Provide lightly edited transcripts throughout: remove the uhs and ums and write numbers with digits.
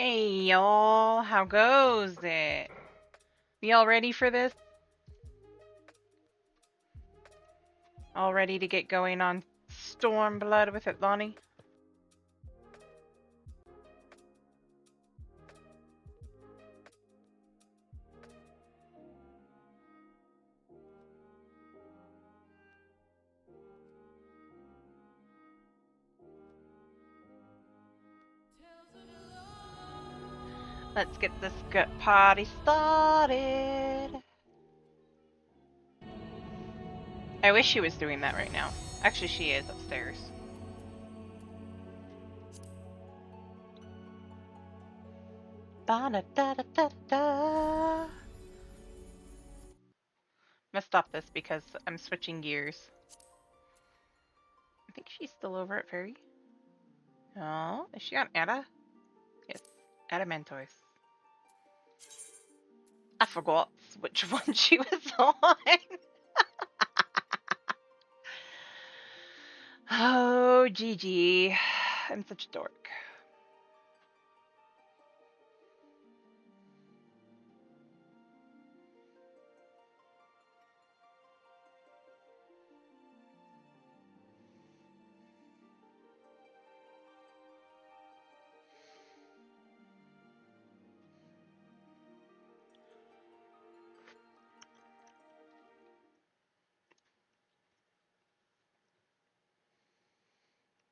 Hey y'all, how goes it? We all ready for this? All ready to get going on Stormblood with Atlani? Let's get this good party started. I wish she was doing that right now. Actually, she is upstairs. Ba-da-da-da-da-da. I'm gonna stop this because I'm switching gears. I think she's still over at Fairy. Oh, is she on Ada? Yes, Adamantoise. I forgot which one she was on. Oh, GG. I'm such a dork.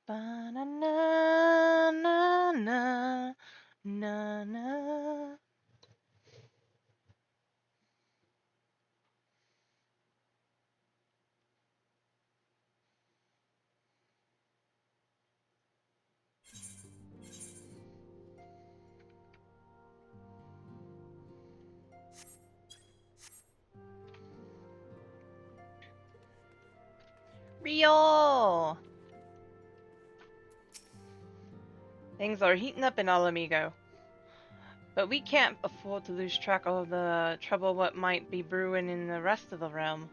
Ba-na-na-na-na-na-na. Real! Things are heating up in Alamigo. But we can't afford to lose track of the trouble what might be brewing in the rest of the realm.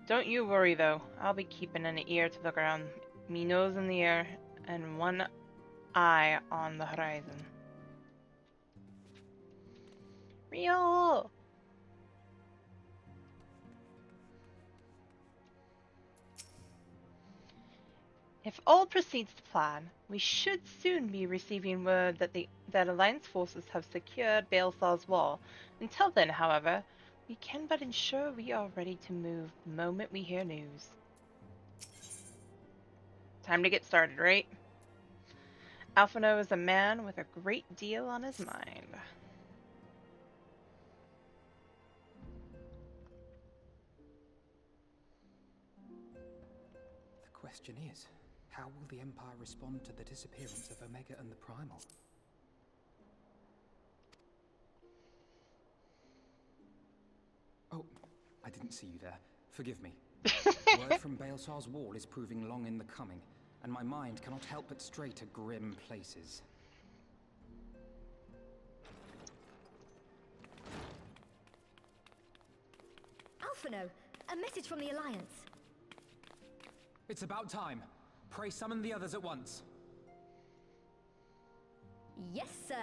Don't you worry though, I'll be keeping an ear to the ground, me nose in the air, and one eye on the horizon. Real! If all proceeds to plan, we should soon be receiving word that Alliance forces have secured Baelsar's wall. Until then, however, we can but ensure we are ready to move the moment we hear news. Time to get started, right? Alphino is a man with a great deal on his mind. The question is, how will the Empire respond to the disappearance of Omega and the Primal? Oh, I didn't see you there. Forgive me. Word from Baelsar's wall is proving long in the coming, and my mind cannot help but stray to grim places. Alphino, a message from the Alliance. It's about time. Pray summon the others at once. Yes, sir.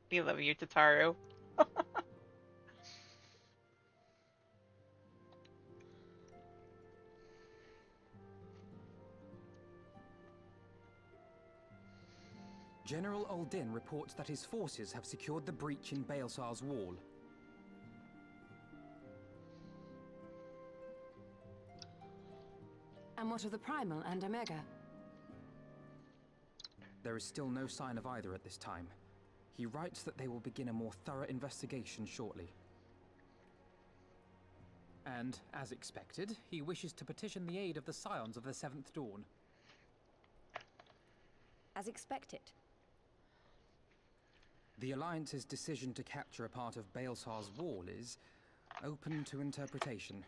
We love you, Tataru. General Uldin reports that his forces have secured the breach in Baelsar's wall. And what of the Primal and Omega? There is still no sign of either at this time. He writes that they will begin a more thorough investigation shortly. And, as expected, he wishes to petition the aid of the Scions of the Seventh Dawn. As expected. The Alliance's decision to capture a part of Baelsar's wall is open to interpretation.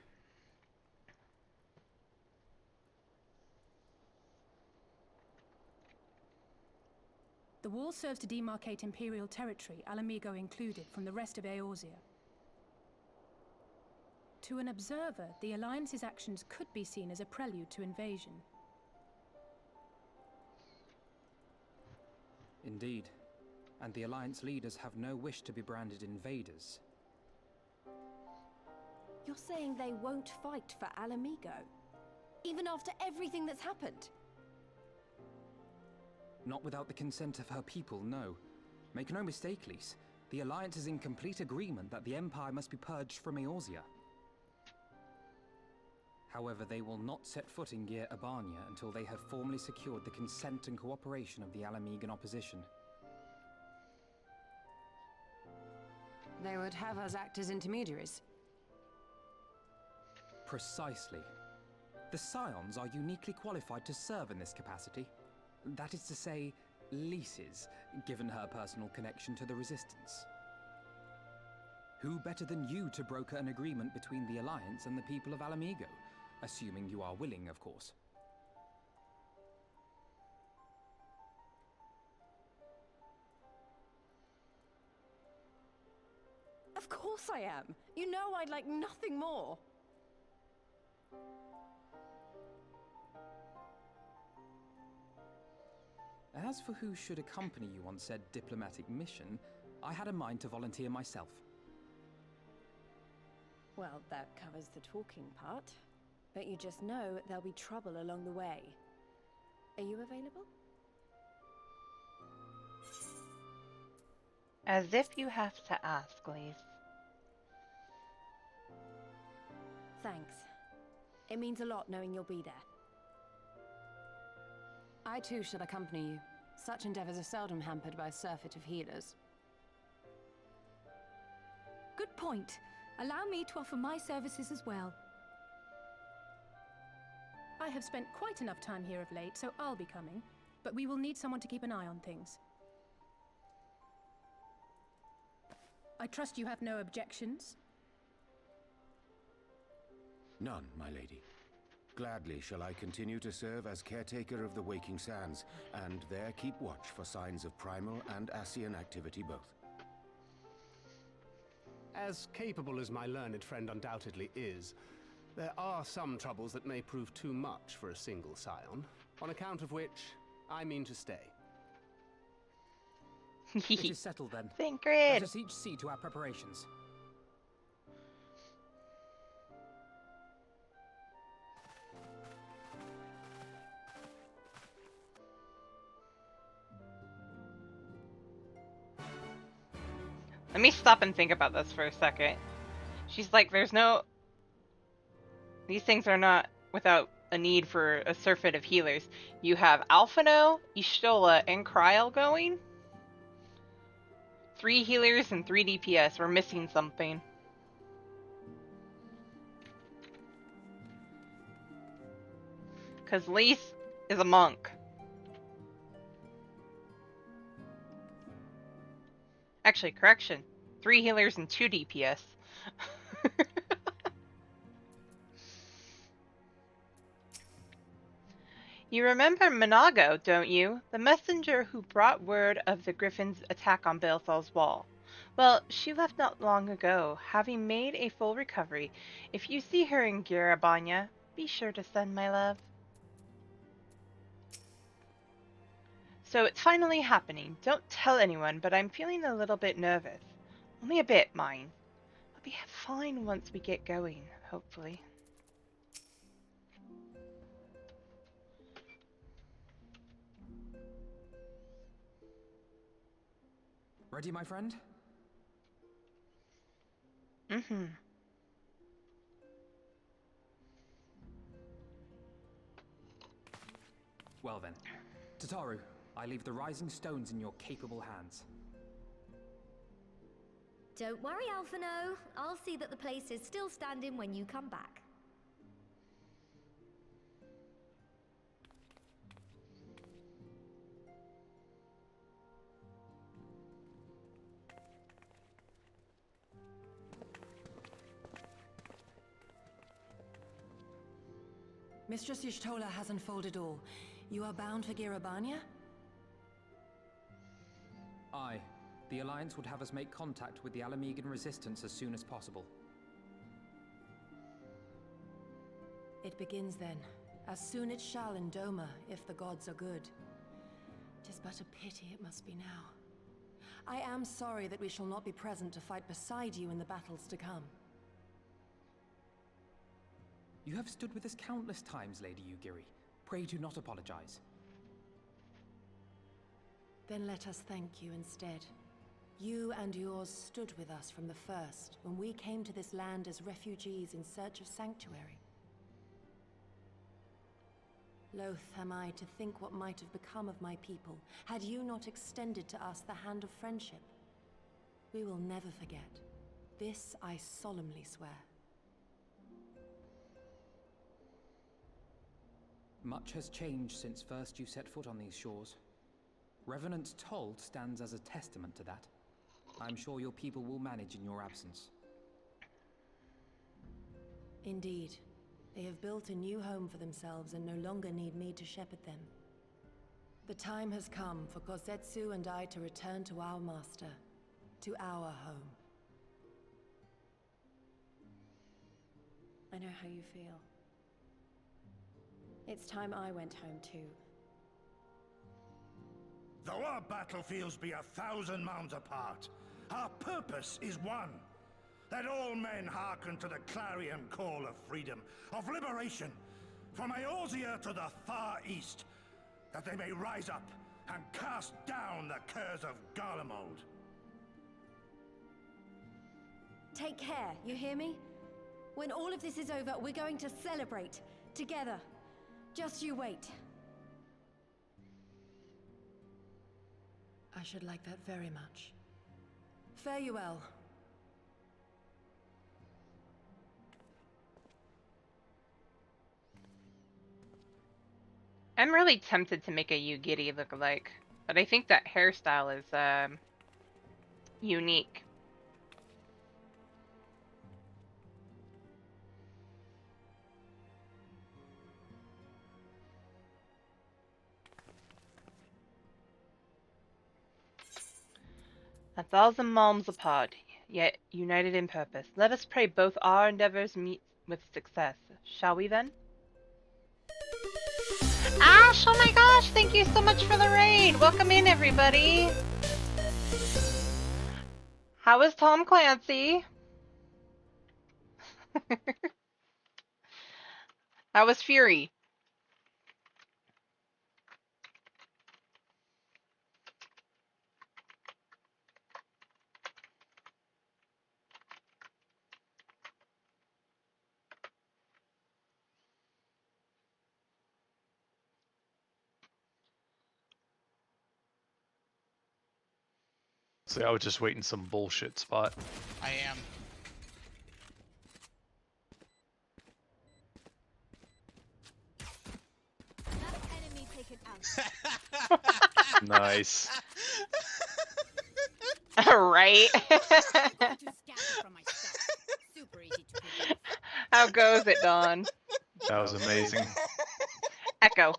The wall serves to demarcate Imperial territory, Alamigo included, from the rest of Eorzea. To an observer, the Alliance's actions could be seen as a prelude to invasion. Indeed. and the Alliance leaders have no wish to be branded invaders. You're saying they won't fight for Alamigo? Even after everything that's happened? Not without the consent of her people, no. Make no mistake, Lys. The Alliance is in complete agreement that the Empire must be purged from Eorzea. However, they will not set foot in Gyr Abania until they have formally secured the consent and cooperation of the Alamigan opposition. They would have us act as intermediaries. Precisely. The Scions are uniquely qualified to serve in this capacity. That is to say, Lys's, given her personal connection to the Resistance. Who better than you to broker an agreement between the Alliance and the people of Alamigo? Assuming you are willing, of course. Of course I am. You know I'd like nothing more. As for who should accompany you on said diplomatic mission, I had a mind to volunteer myself. Well, that covers the talking part. But you just know there'll be trouble along the way. Are you available? As if you have to ask, Lys. Thanks. It means a lot knowing you'll be there. I too shall accompany you. Such endeavors are seldom hampered by a surfeit of healers. Good point. Allow me to offer my services as well. I have spent quite enough time here of late, so I'll be coming. But we will need someone to keep an eye on things. I trust you have no objections? None, my lady. Gladly shall I continue to serve as caretaker of the Waking Sands, and there keep watch for signs of primal and Ascian activity both. As capable as my learned friend undoubtedly is, there are some troubles that may prove too much for a single scion, on account of which I mean to stay. It is settled then. Think Let grid. us each see to our preparations. Let me stop and think about this for a second. She's like, there's no... These things are not without a need for a surfeit of healers. You have Alphino, Ishtola, and Kryl going? 3 healers and 3 DPS. We're missing something. Because Lys is a monk. Actually, correction. 3 healers and 2 DPS. You remember Monago, don't you? The messenger who brought word of the Griffin's attack on Bael'Thal's wall. Well, she left not long ago, having made a full recovery. If you see her in Gyr Abania, be sure to send my love. So it's finally happening. Don't tell anyone, but I'm feeling a little bit nervous. Only a bit, mind. I'll be fine once we get going, hopefully. Ready, my friend? Mm-hmm. Well then. Tataru, I leave the rising stones in your capable hands. Don't worry, Alphino. I'll see that the place is still standing when you come back. Mistress Y'shtola has unfolded all. You are bound for Gyr Abania? Aye. The Alliance would have us make contact with the Alamigan resistance as soon as possible. It begins then. As soon it shall in Doma, if the gods are good. 'Tis but a pity it must be now. I am sorry that we shall not be present to fight beside you in the battles to come. You have stood with us countless times, Lady Yugiri. Pray do not apologize. Then let us thank you instead. You and yours stood with us from the first, when we came to this land as refugees in search of sanctuary. Loath am I to think what might have become of my people, had you not extended to us the hand of friendship. We will never forget. This I solemnly swear. Much has changed since first you set foot on these shores. Revenant's Toll stands as a testament to that. I'm sure your people will manage in your absence. Indeed. They have built a new home for themselves and no longer need me to shepherd them. The time has come for Kosetsu and I to return to our master, to our home. I know how you feel. It's time I went home too. Though our battlefields be 1,000 mounds apart, our purpose is one. That all men hearken to the clarion call of freedom, of liberation, from Eorzea to the far east, that they may rise up and cast down the curse of Garlemald. Take care, you hear me? When all of this is over, we're going to celebrate, together. Just you wait. I should like that very much. Fare you well. I'm really tempted to make a Yugiri look-alike, but I think that hairstyle is unique. A thousand malms apart, yet united in purpose. Let us pray both our endeavors meet with success. Shall we then? Ash, oh my gosh, thank you so much for the raid. Welcome in, everybody. How is Tom Clancy? How was Fury? See, I was just waiting some bullshit spot. I am. Enemy taken out. Nice. Right? How goes it, Dawn? That was amazing. Echo.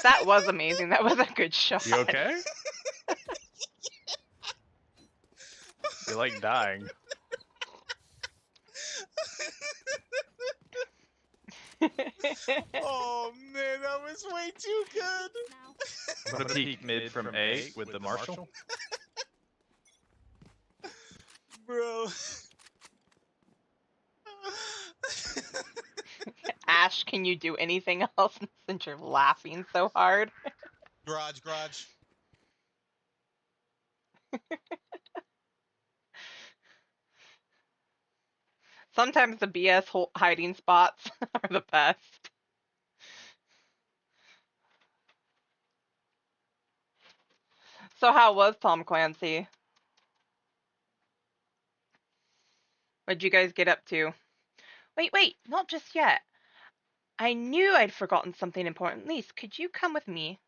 That was amazing. That was a good shot. You okay? You're like dying. Oh man, that was way too good. I'm gonna peek mid from A with the Marshall. Bro. Ash, can you do anything else since you're laughing so hard? Garage. Sometimes the BS hiding spots are the best. So how was Tom Clancy? What'd you guys get up to? Wait, not just yet. I knew I'd forgotten something important. Lise, could you come with me?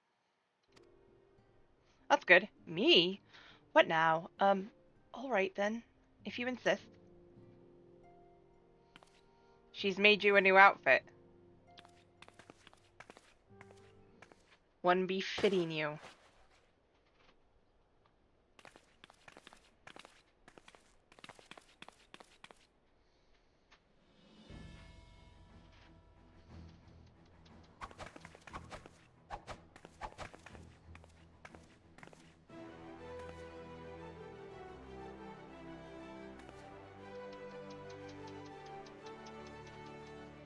That's good. Me? What now? Alright then, if you insist. She's made you a new outfit. One befitting you.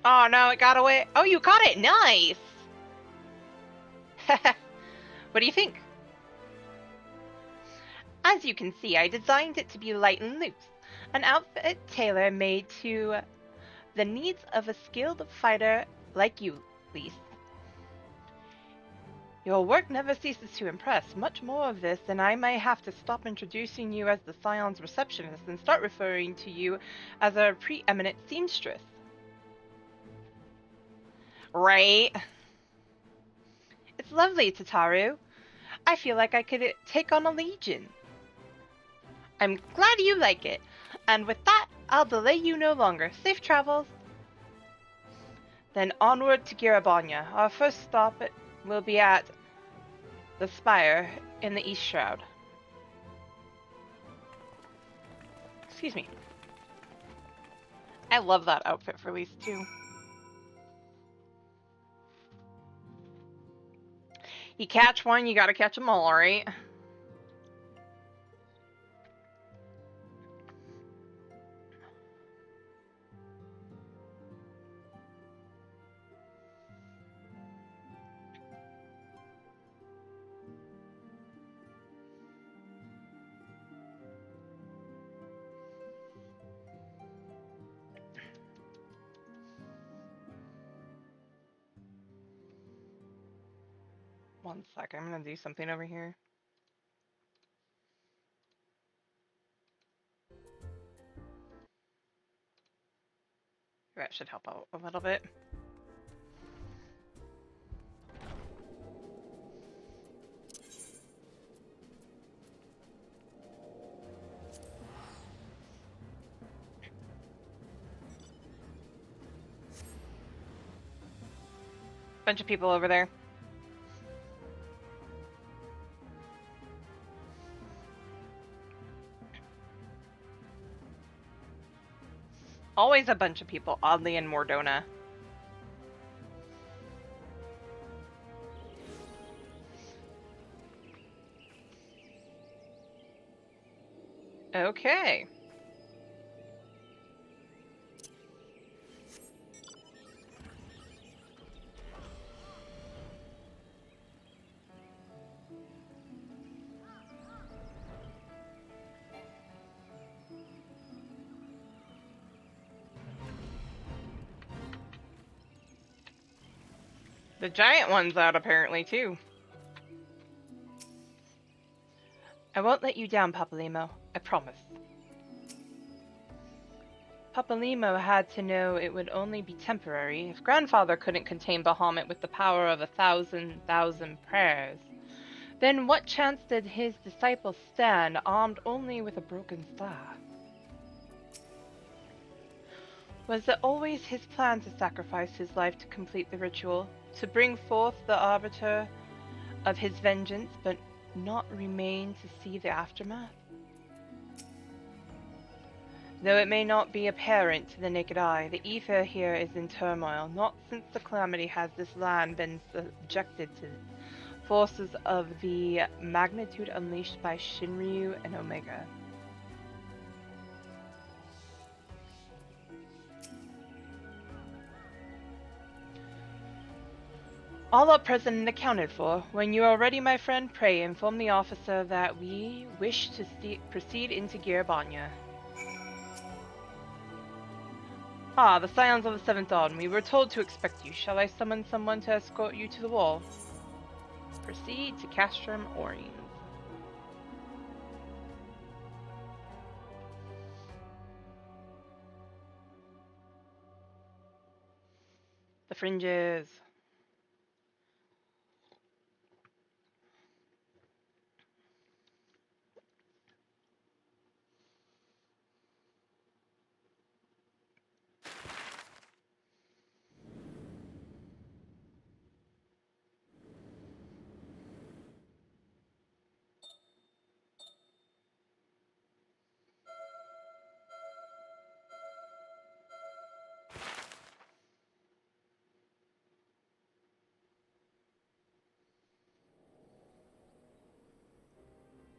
Oh no, it got away. Oh, you caught it. Nice. What do you think? As you can see, I designed it to be light and loose. An outfit tailor-made to the needs of a skilled fighter like you, Lise. Your work never ceases to impress. Much more of this, and I may have to stop introducing you as the Scion's receptionist and start referring to you as a preeminent seamstress. Right? It's lovely, Tataru. I feel like I could take on a legion. I'm glad you like it. And with that, I'll delay you no longer. Safe travels. Then onward to Girabanya. Our first stop will be at the spire in the East Shroud. Excuse me. I love that outfit for Lise too. You catch one, you gotta catch them all, right? One sec, I'm gonna do something over here. That should help out a little bit. Bunch of people over there. Always a bunch of people, oddly, in Mordona. Okay. The giant one's out apparently too. I won't let you down, Papalimo. I promise. Papalimo had to know it would only be temporary. If Grandfather couldn't contain Bahamut with the power of 1,000,000 prayers, then what chance did his disciples stand, armed only with a broken staff? Was it always his plan to sacrifice his life to complete the ritual, to bring forth the arbiter of his vengeance, but not remain to see the aftermath? Though it may not be apparent to the naked eye, the ether here is in turmoil. Not since the calamity has this land been subjected to forces of the magnitude unleashed by Shinryu and Omega. All are present and accounted for. When you are ready, my friend, pray inform the officer that we wish to proceed into Girabanya. Ah, the Scions of the Seventh Dawn. We were told to expect you. Shall I summon someone to escort you to the wall? Proceed to Castrum Orines. The fringes.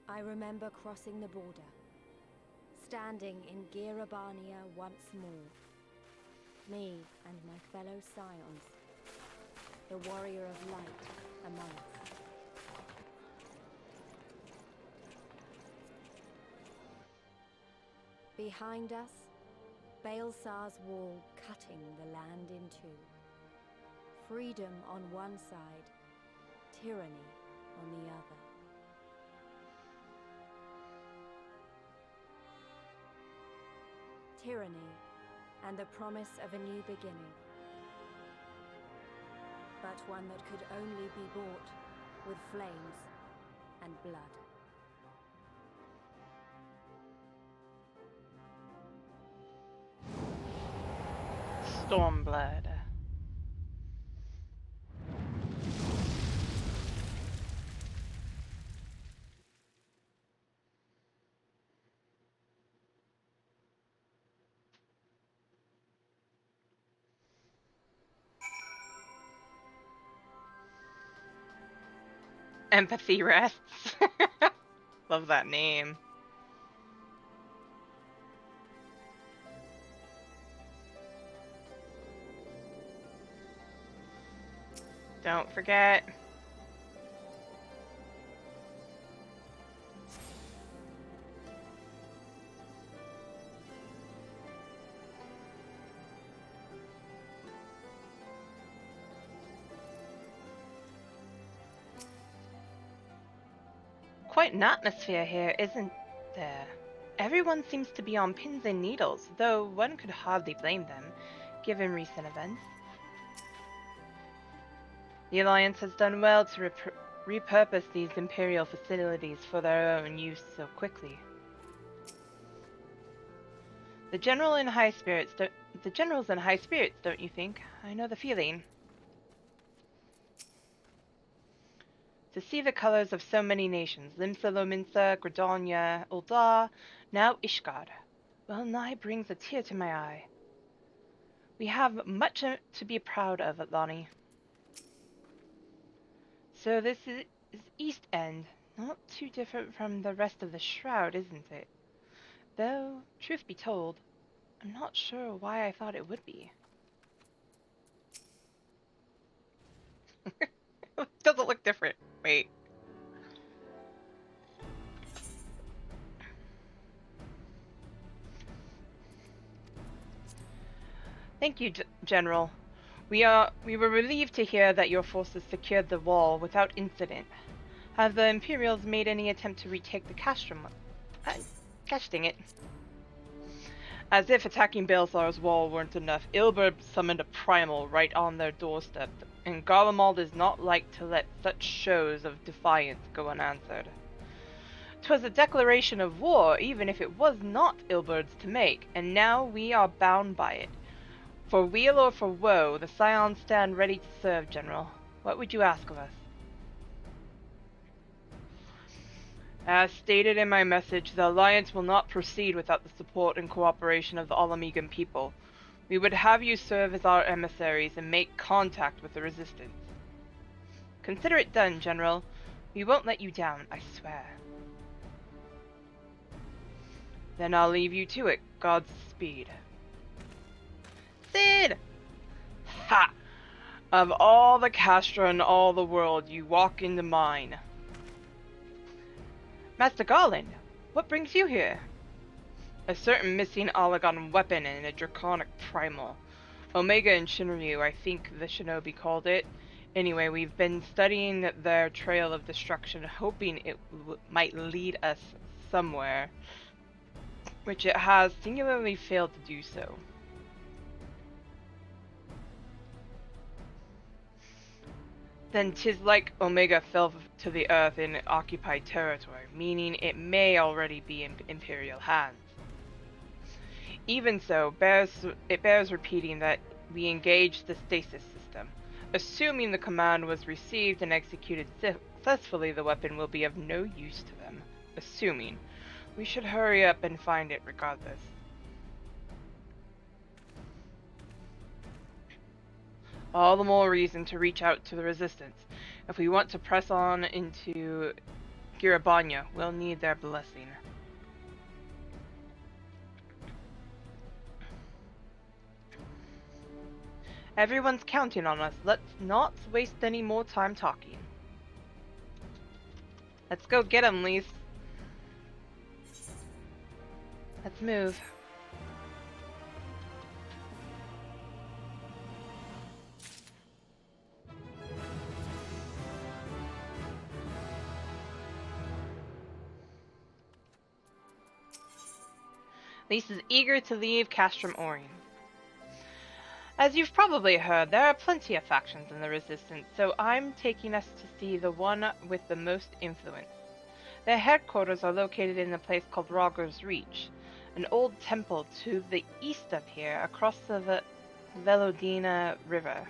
I remember crossing the border, standing in Girabania once more. Me and my fellow scions. The warrior of light among us. Behind us, Baelsar's wall cutting the land in two. Freedom on one side, tyranny on the other. Tyranny and the promise of a new beginning. But one that could only be bought with flames and blood. StormBlood. Empathy rests. Love that name. Don't forget. Quite an atmosphere here, isn't there? Everyone seems to be on pins and needles, though one could hardly blame them, given recent events. The Alliance has done well to repurpose these Imperial facilities for their own use so quickly. The General's in high spirits, don't you think? I know the feeling. To see the colors of so many nations, Limsa Lominsa, Gridania, Ul'dah, now Ishgard, well nigh brings a tear to my eye. We have much to be proud of, Atlani. So this is East End, not too different from the rest of the Shroud, isn't it? Though, truth be told, I'm not sure why I thought it would be. Doesn't look different. Wait. Thank you, General. We were relieved to hear that your forces secured the wall without incident. Have the Imperials made any attempt to retake the castrum? Gosh dang it. As if attacking Baelsar's wall weren't enough, Ilberd summoned a primal right on their doorstep, and Garlemald is not like to let such shows of defiance go unanswered. 'Twas a declaration of war, even if it was not Ilberd's to make, and now we are bound by it. For weal or for woe, the Scions stand ready to serve, General. What would you ask of us? As stated in my message, the Alliance will not proceed without the support and cooperation of the Alamegan people. We would have you serve as our emissaries and make contact with the Resistance. Consider it done, General. We won't let you down, I swear. Then I'll leave you to it. Godspeed. Sid! Ha! Of all the Castra in all the world, you walk into mine. Master Garland, what brings you here? A certain missing Allagan weapon and a draconic primal. Omega and Shinryu, I think the shinobi called it. Anyway, we've been studying their trail of destruction, hoping it might lead us somewhere, which it has singularly failed to do so. Then 'tis like Omega fell to the earth in occupied territory, meaning it may already be in Imperial hands. Even so, it bears repeating that we engaged the stasis system. Assuming the command was received and executed successfully, the weapon will be of no use to them. Assuming. We should hurry up and find it regardless. All the more reason to reach out to the Resistance. If we want to press on into Girabanya, we'll need their blessing. Everyone's counting on us. Let's not waste any more time talking. Let's go get him, Lise. Let's move. Lise is eager to leave Castrum Orient. As you've probably heard, there are plenty of factions in the Resistance, so I'm taking us to see the one with the most influence. Their headquarters are located in a place called Rogger's Reach, an old temple to the east of here, across the Velodina River.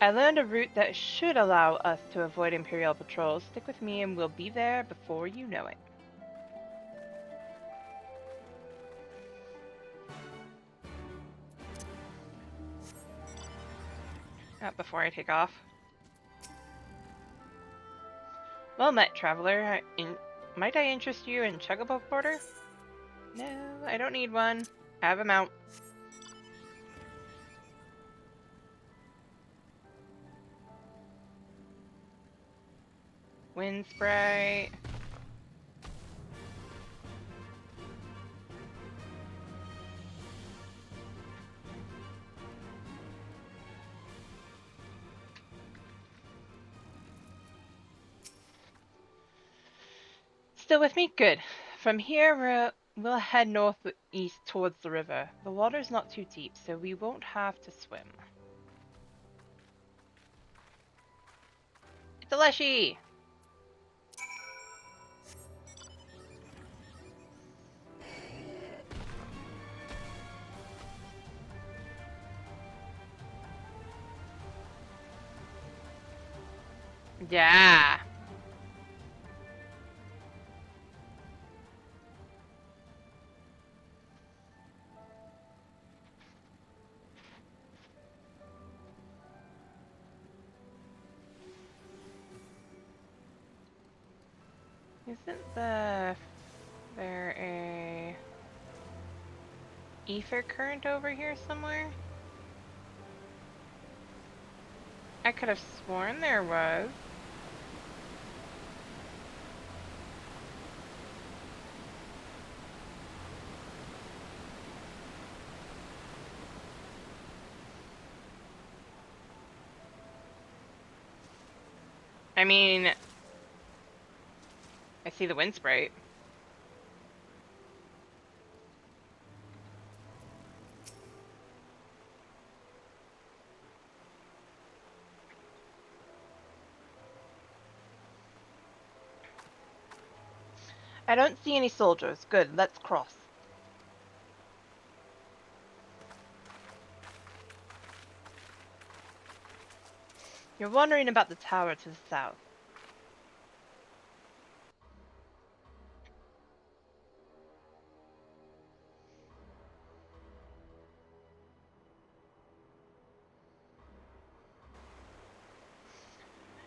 I learned a route that should allow us to avoid Imperial patrols. Stick with me and we'll be there before you know it. Before I take off. Well met, traveler. Might I interest you in Chocobo Porter? No, I don't need one. I have a mount. Wind spray. Still with me? Good. From here, we'll head northeast towards the river. The water's not too deep, so we won't have to swim. It's a Leshy! Yeah! Isn't there a ether current over here somewhere? I could have sworn there was. I mean, I see the wind sprite. I don't see any soldiers. Good, let's cross. You're wondering about the tower to the south.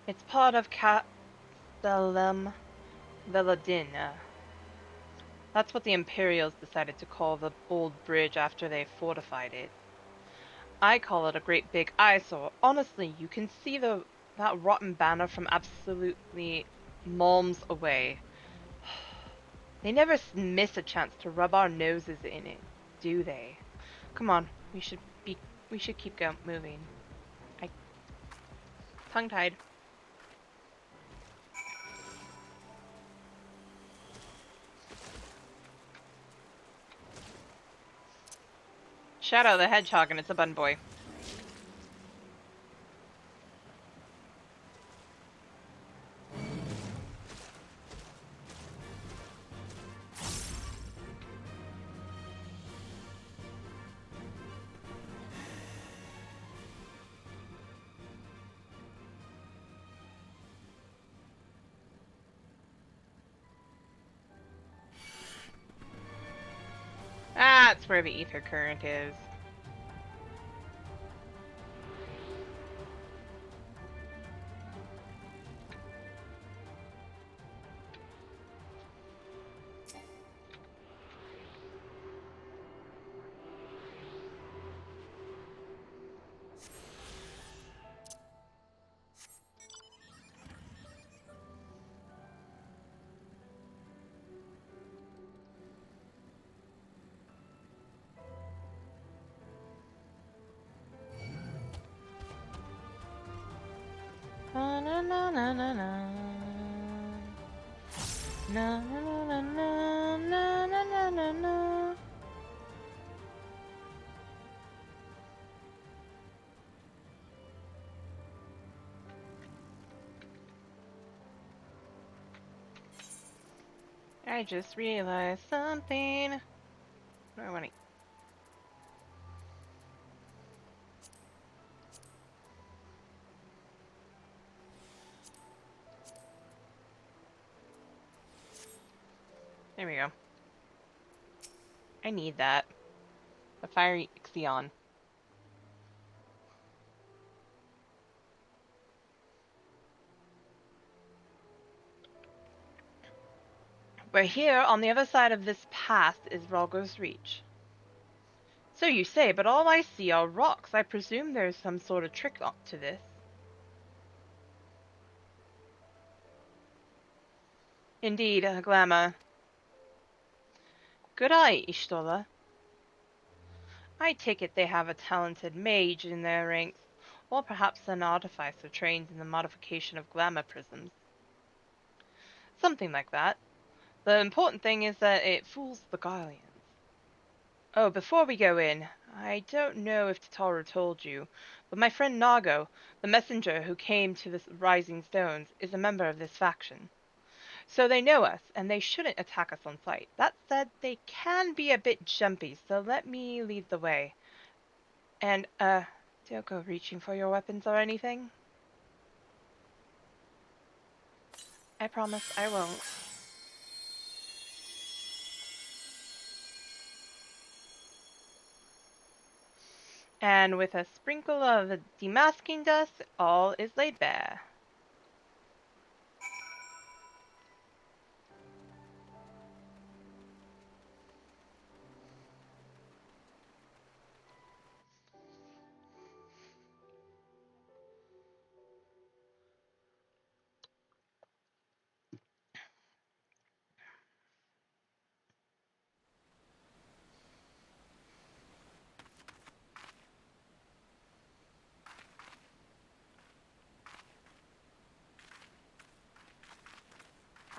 It's part of Castellum Velodina. That's what the Imperials decided to call the old bridge after they fortified it. I call it a great big eyesore. Honestly, you can see that rotten banner from absolutely miles away. They never miss a chance to rub our noses in it, do they? Come on, we should keep moving. Tongue-tied. Shadow the Hedgehog and it's a bun boy. That's where the ether current is. Na na na na. Na na na na na na na na na. I just realized something. What do I want to... There we go. I need that. The fiery Ixion. But here, on the other side of this path, is Ralgo's Reach. So you say, but all I see are rocks. I presume there's some sort of trick to this. Indeed, Glamour. Good eye, Ishtola. I take it they have a talented mage in their ranks, or perhaps an artificer trained in the modification of glamour prisms. Something like that. The important thing is that it fools the Guardians. Oh, before we go in, I don't know if Tataru told you, but my friend Nago, the messenger who came to the Rising Stones, is a member of this faction. So they know us, and they shouldn't attack us on sight. That said, they can be a bit jumpy, so let me lead the way. And, don't go reaching for your weapons or anything. I promise I won't. And with a sprinkle of demasking dust, all is laid bare.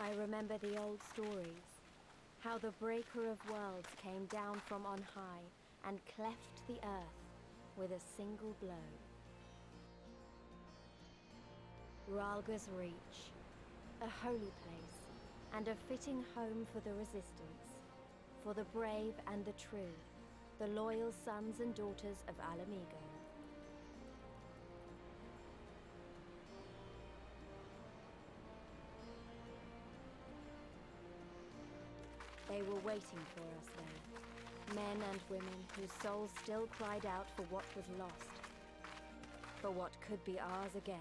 I remember the old stories. How the Breaker of Worlds came down from on high and cleft the earth with a single blow. Ralga's Reach, a holy place, and a fitting home for the Resistance, for the brave and the true, the loyal sons and daughters of Alamigo. They were waiting for us there, men and women whose souls still cried out for what was lost, for what could be ours again.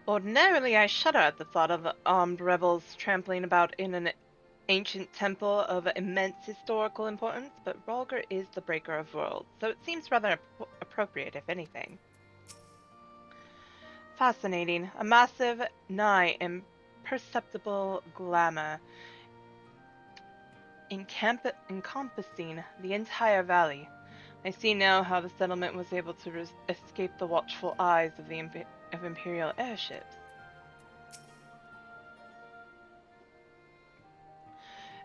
Ordinarily, I shudder at the thought of armed rebels trampling about in an ancient temple of immense historical importance, but Ralgar is the Breaker of Worlds, so it seems rather appropriate, if anything. Fascinating. A massive, nigh imperceptible glamour encompassing the entire valley. I see now how the settlement was able to escape the watchful eyes of the Imperial airships.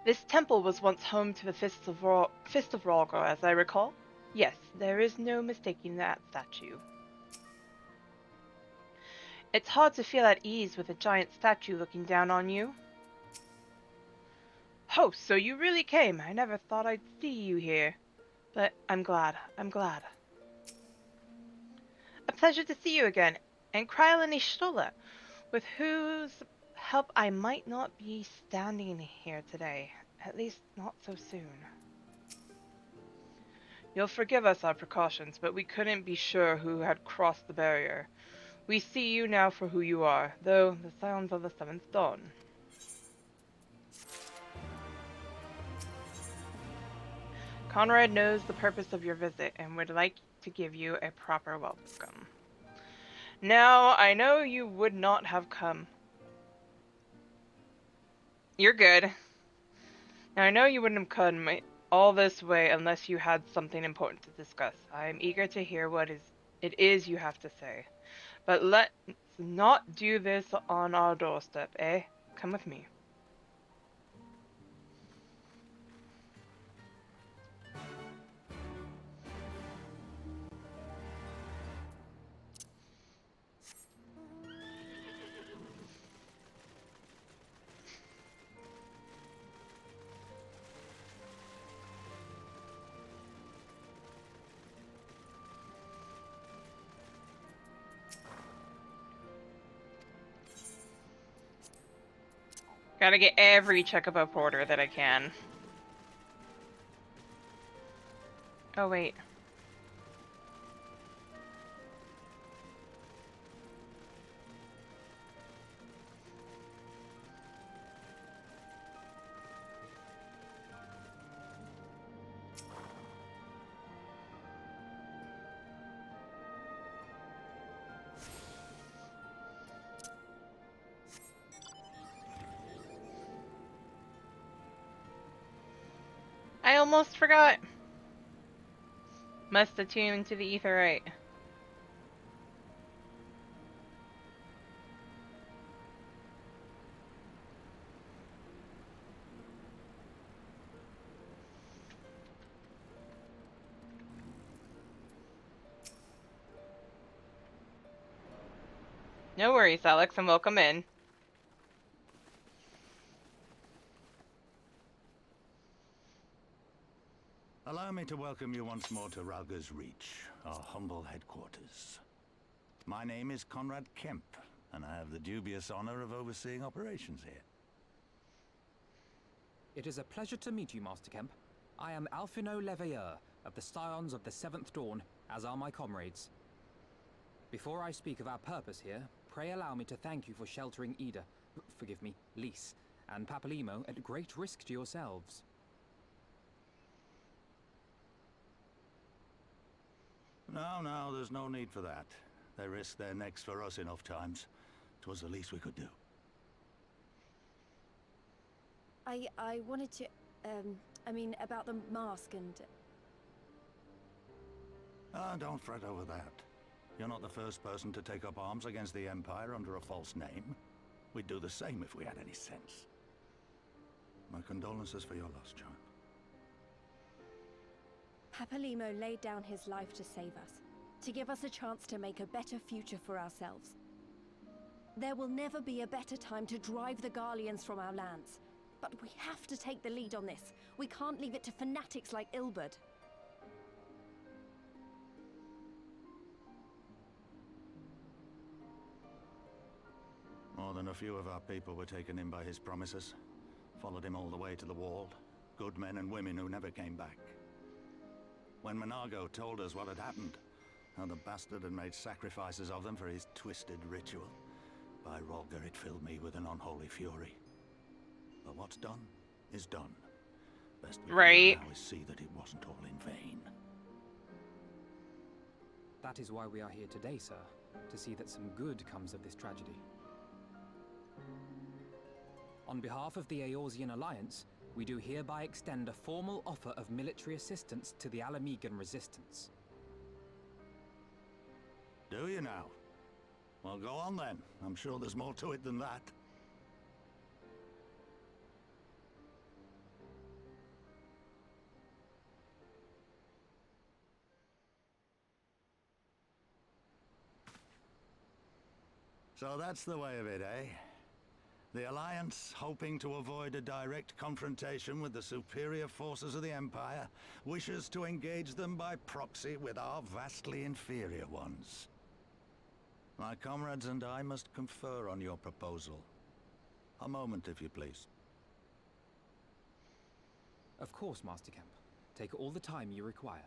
This temple was once home to the Fist of Ralgar, as I recall. Yes, there is no mistaking that statue. It's hard to feel at ease with a giant statue looking down on you. Oh, so you really came. I never thought I'd see you here. But I'm glad. I'm glad. A pleasure to see you again. And Kryla Nishtola, with whose help I might not be standing here today. At least not so soon. You'll forgive us our precautions, but we couldn't be sure who had crossed the barrier. We see you now for who you are, though the sounds of the Seventh Dawn. Conrad knows the purpose of your visit and would like to give you a proper welcome. Now, I know you would not have come. You're good. Now, I know you wouldn't have come all this way unless you had something important to discuss. I am eager to hear what it is you have to say. But let's not do this on our doorstep, eh? Come with me. Gotta get every checkup order that I can. Oh, wait. I almost forgot. Must attune to the etherite. No worries, Alex, and welcome in. Allow me to welcome you once more to Ralga's Reach, our humble headquarters. My name is Conrad Kemp, and I have the dubious honor of overseeing operations here. It is a pleasure to meet you, Master Kemp. I am Alphino Leveilleur, of the Scions of the Seventh Dawn, as are my comrades. Before I speak of our purpose here, pray allow me to thank you for sheltering Ida, forgive me, Lys, and Papalimo at great risk to yourselves. No, there's no need for that. They risked their necks for us enough times. 'Twas the least we could do. I wanted to, I mean, about the mask and... Ah, don't fret over that. You're not the first person to take up arms against the Empire under a false name. We'd do the same if we had any sense. My condolences for your loss, child. Papalimo laid down his life to save us, to give us a chance to make a better future for ourselves. There will never be a better time to drive the Garleans from our lands. But we have to take the lead on this. We can't leave it to fanatics like Ilberd. More than a few of our people were taken in by his promises. Followed him all the way to the wall. Good men and women who never came back. When Monago told us what had happened, how the bastard had made sacrifices of them for his twisted ritual, by Rolger it filled me with an unholy fury. But what's done is done. Best we can do now is see that it wasn't all in vain. That is why we are here today, sir, to see that some good comes of this tragedy. On behalf of the Eorzean Alliance, we do hereby extend a formal offer of military assistance to the Alamegan resistance. Do you now? Well, go on then. I'm sure there's more to it than that. So that's the way of it, eh? The Alliance, hoping to avoid a direct confrontation with the superior forces of the Empire, wishes to engage them by proxy with our vastly inferior ones. My comrades and I must confer on your proposal. A moment, if you please. Of course, Master Kemp. Take all the time you require.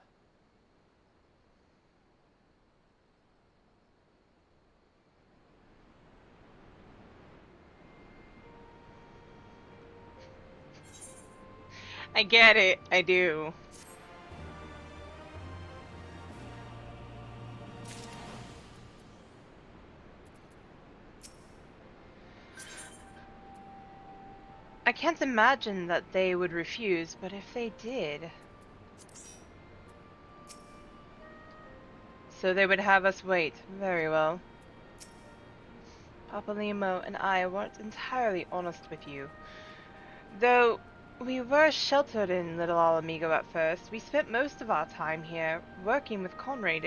I get it. I do. I can't imagine that they would refuse, but if they did... So they would have us wait. Very well. Papa Limo and I weren't entirely honest with you. Though we were sheltered in Little Alamigo at first, we spent most of our time here working with Conrad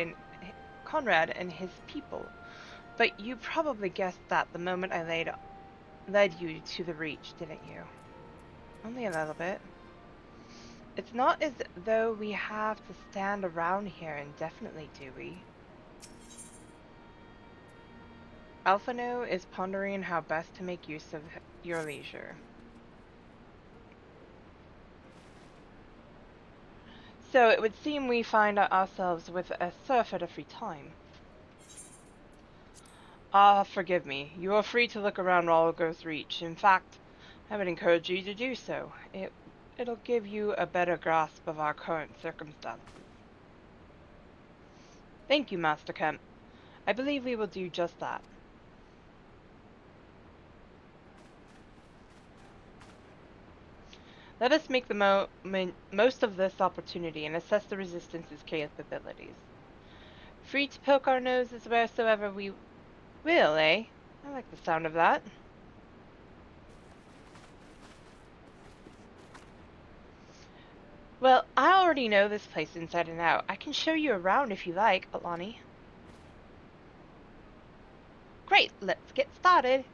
and his people. But you probably guessed that the moment I led you to the Reach, didn't you? Only a little bit. It's not as though we have to stand around here indefinitely, do we? Alphino is pondering how best to make use of your leisure. So it would seem we find ourselves with a surf at a free time. Ah, forgive me. You are free to look around Rolgo's Reach. In fact, I would encourage you to do so. It'll give you a better grasp of our current circumstances. Thank you, Master Kemp. I believe we will do just that. Let us make the most of this opportunity and assess the Resistance's capabilities. Free to poke our noses wheresoever we will, eh? I like the sound of that. Well, I already know this place inside and out. I can show you around if you like, Atlani. Great, let's get started.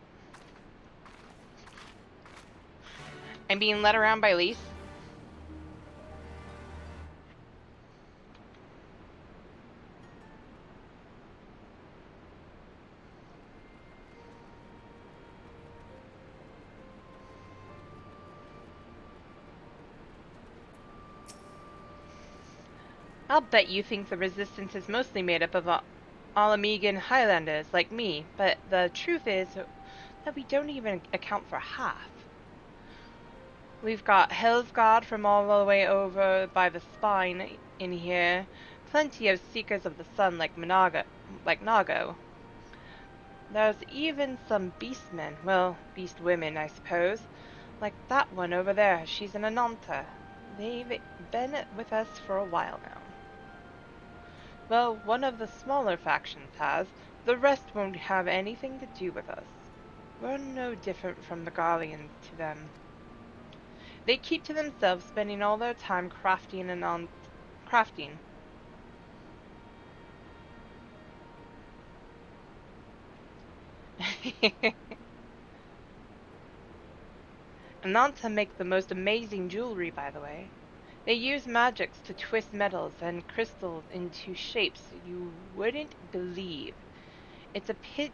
I'm being led around by Lise. I'll bet you think the Resistance is mostly made up of Alamegan Highlanders like me, but the truth is that we don't even account for half. We've got Hell's God from all the way over by the spine in here, plenty of Seekers of the Sun like Nago. There's even some beastmen, well, beast women I suppose, like that one over there, she's an Ananta. They've been with us for a while now. Well, one of the smaller factions has, the rest won't have anything to do with us. We're no different from the Garleans to them. They keep to themselves, spending all their time crafting. Ananta make the most amazing jewelry, by the way. They use magics to twist metals and crystals into shapes you wouldn't believe. It's a pity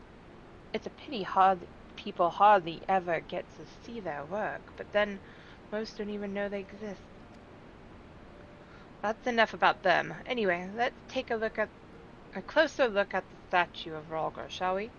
people hardly ever get to see their work, but then most don't even know they exist. That's enough about them. Anyway, let's take a closer look at the statue of Rolgar, shall we?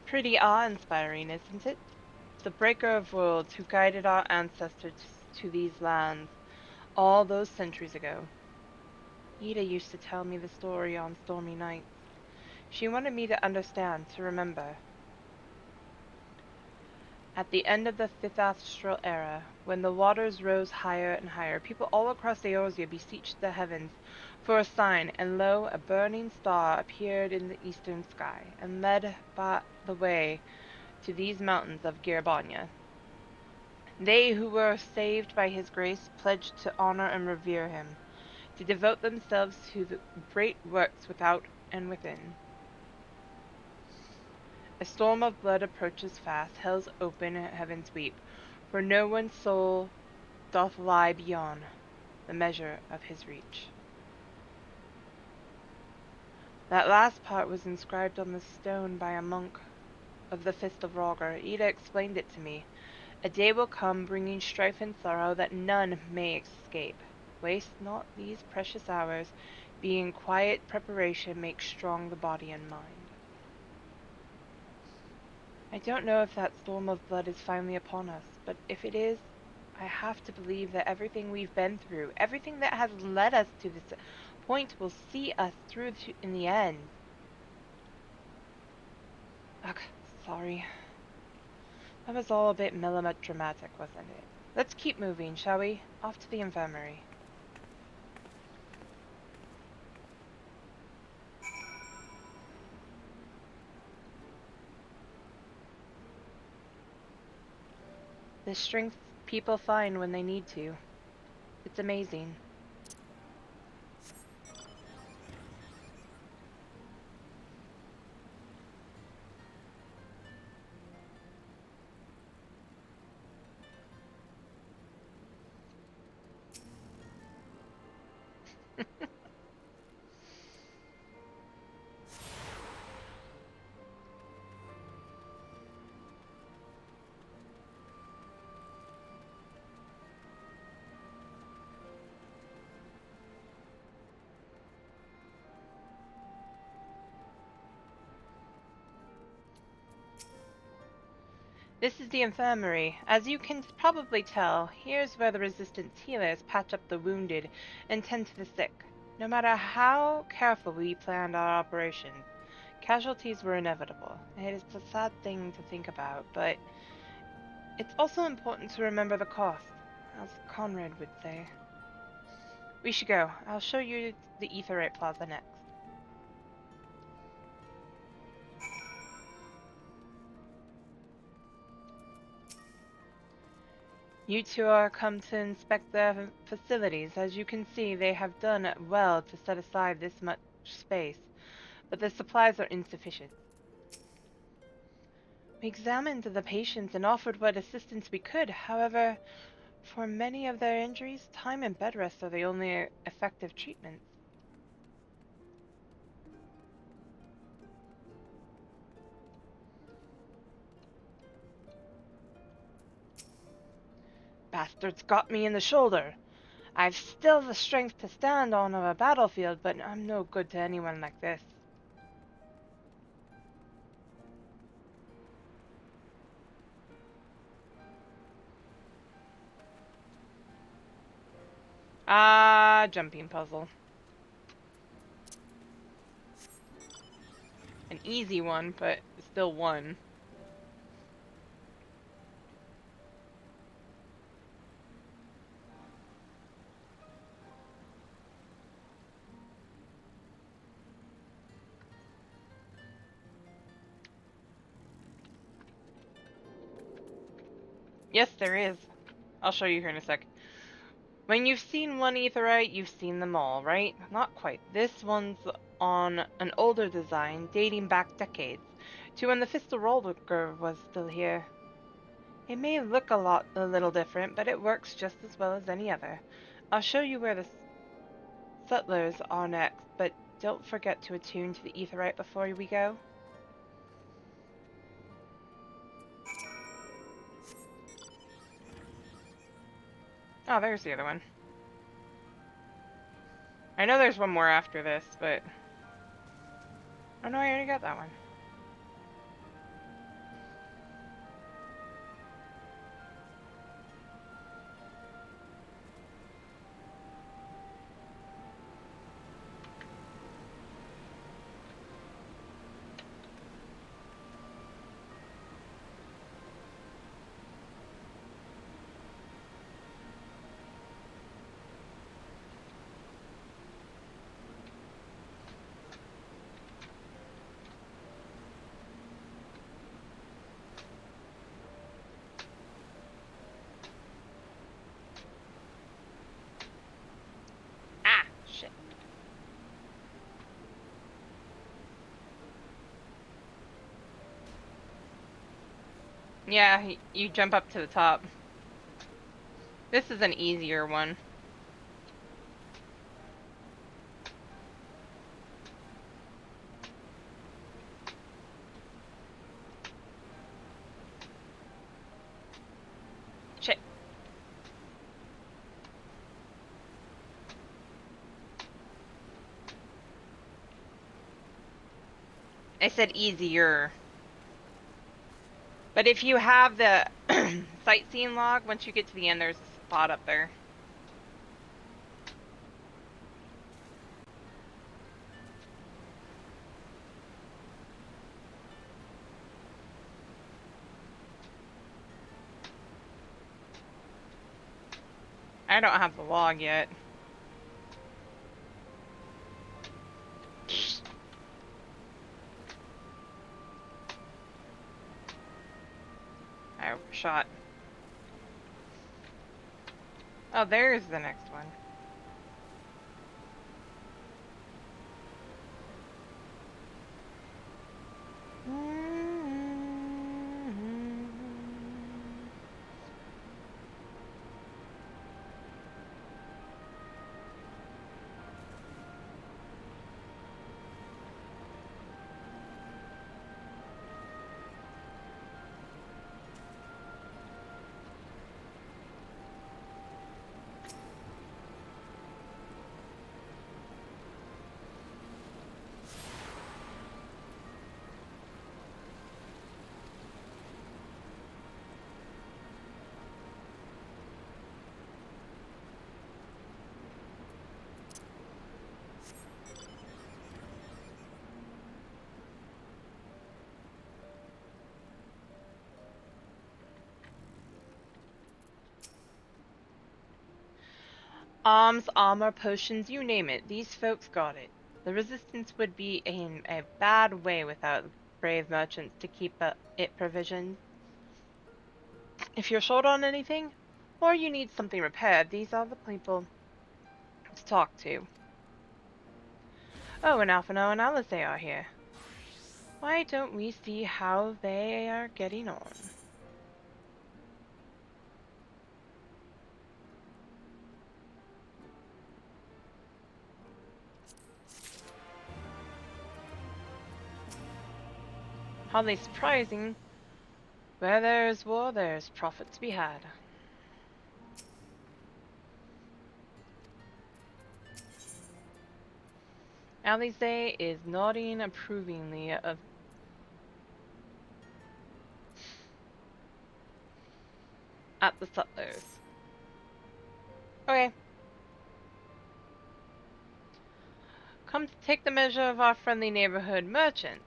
Pretty awe-inspiring, isn't it? The breaker of worlds who guided our ancestors to these lands all those centuries ago. Ida used to tell me the story on stormy nights. She wanted me to understand, to remember. At the end of the Fifth Astral Era, when the waters rose higher and higher, people all across Eorzea beseeched the heavens for a sign, and lo, a burning star appeared in the eastern sky, and led the way to these mountains of Girabanya. They who were saved by his grace pledged to honor and revere him, to devote themselves to the great works without and within. A storm of blood approaches fast, hell's open, heavens weep. For no one's soul doth lie beyond the measure of his reach. That last part was inscribed on the stone by a monk of the Fist of Roger. Ida explained it to me. A day will come, bringing strife and sorrow, that none may escape. Waste not these precious hours, be in quiet preparation, make strong the body and mind. I don't know if that storm of blood is finally upon us, but if it is, I have to believe that everything we've been through, everything that has led us to this point, will see us through in the end. Ugh, sorry. That was all a bit melodramatic, wasn't it? Let's keep moving, shall we? Off to the infirmary. The strength people find when they need to. It's amazing. This is the infirmary. As you can probably tell, here's where the Resistance healers patch up the wounded and tend to the sick. No matter how careful we planned our operations, casualties were inevitable. It is a sad thing to think about, but it's also important to remember the cost, as Conrad would say. We should go. I'll show you the Aetherite Plaza next. You two are come to inspect their facilities. As you can see, they have done well to set aside this much space, but the supplies are insufficient. We examined the patients and offered what assistance we could. However, for many of their injuries, time and bed rest are the only effective treatments. Bastards got me in the shoulder. I've still the strength to stand on a battlefield, but I'm no good to anyone like this. Ah, jumping puzzle. An easy one, but still one. Yes, there is. I'll show you here in a sec. When you've seen one aetherite, you've seen them all, right? Not quite. This one's on an older design, dating back decades, to when the Fist of Roller was still here. It may look a little different, but it works just as well as any other. I'll show you where the settlers are next, but don't forget to attune to the aetherite before we go. Oh, there's the other one. I know there's one more after this, but... Oh no, I already got that one. Yeah, you jump up to the top. This is an easier one. Shit. I said easier. But if you have the sightseeing log, once you get to the end, there's a spot up there. I don't have the log yet. I overshot. Oh, there's the next one. Arms, armor, potions, you name it. These folks got it. The resistance would be in a bad way without brave merchants to keep it provisioned. If you're short on anything, or you need something repaired, these are the people to talk to. Oh, and Alphino and Alice are here. Why don't we see how they are getting on? Hardly surprising. Where there is war, there is profit to be had. Alice is nodding approvingly of at the sutlers. Okay. Come to take the measure of our friendly neighborhood merchants.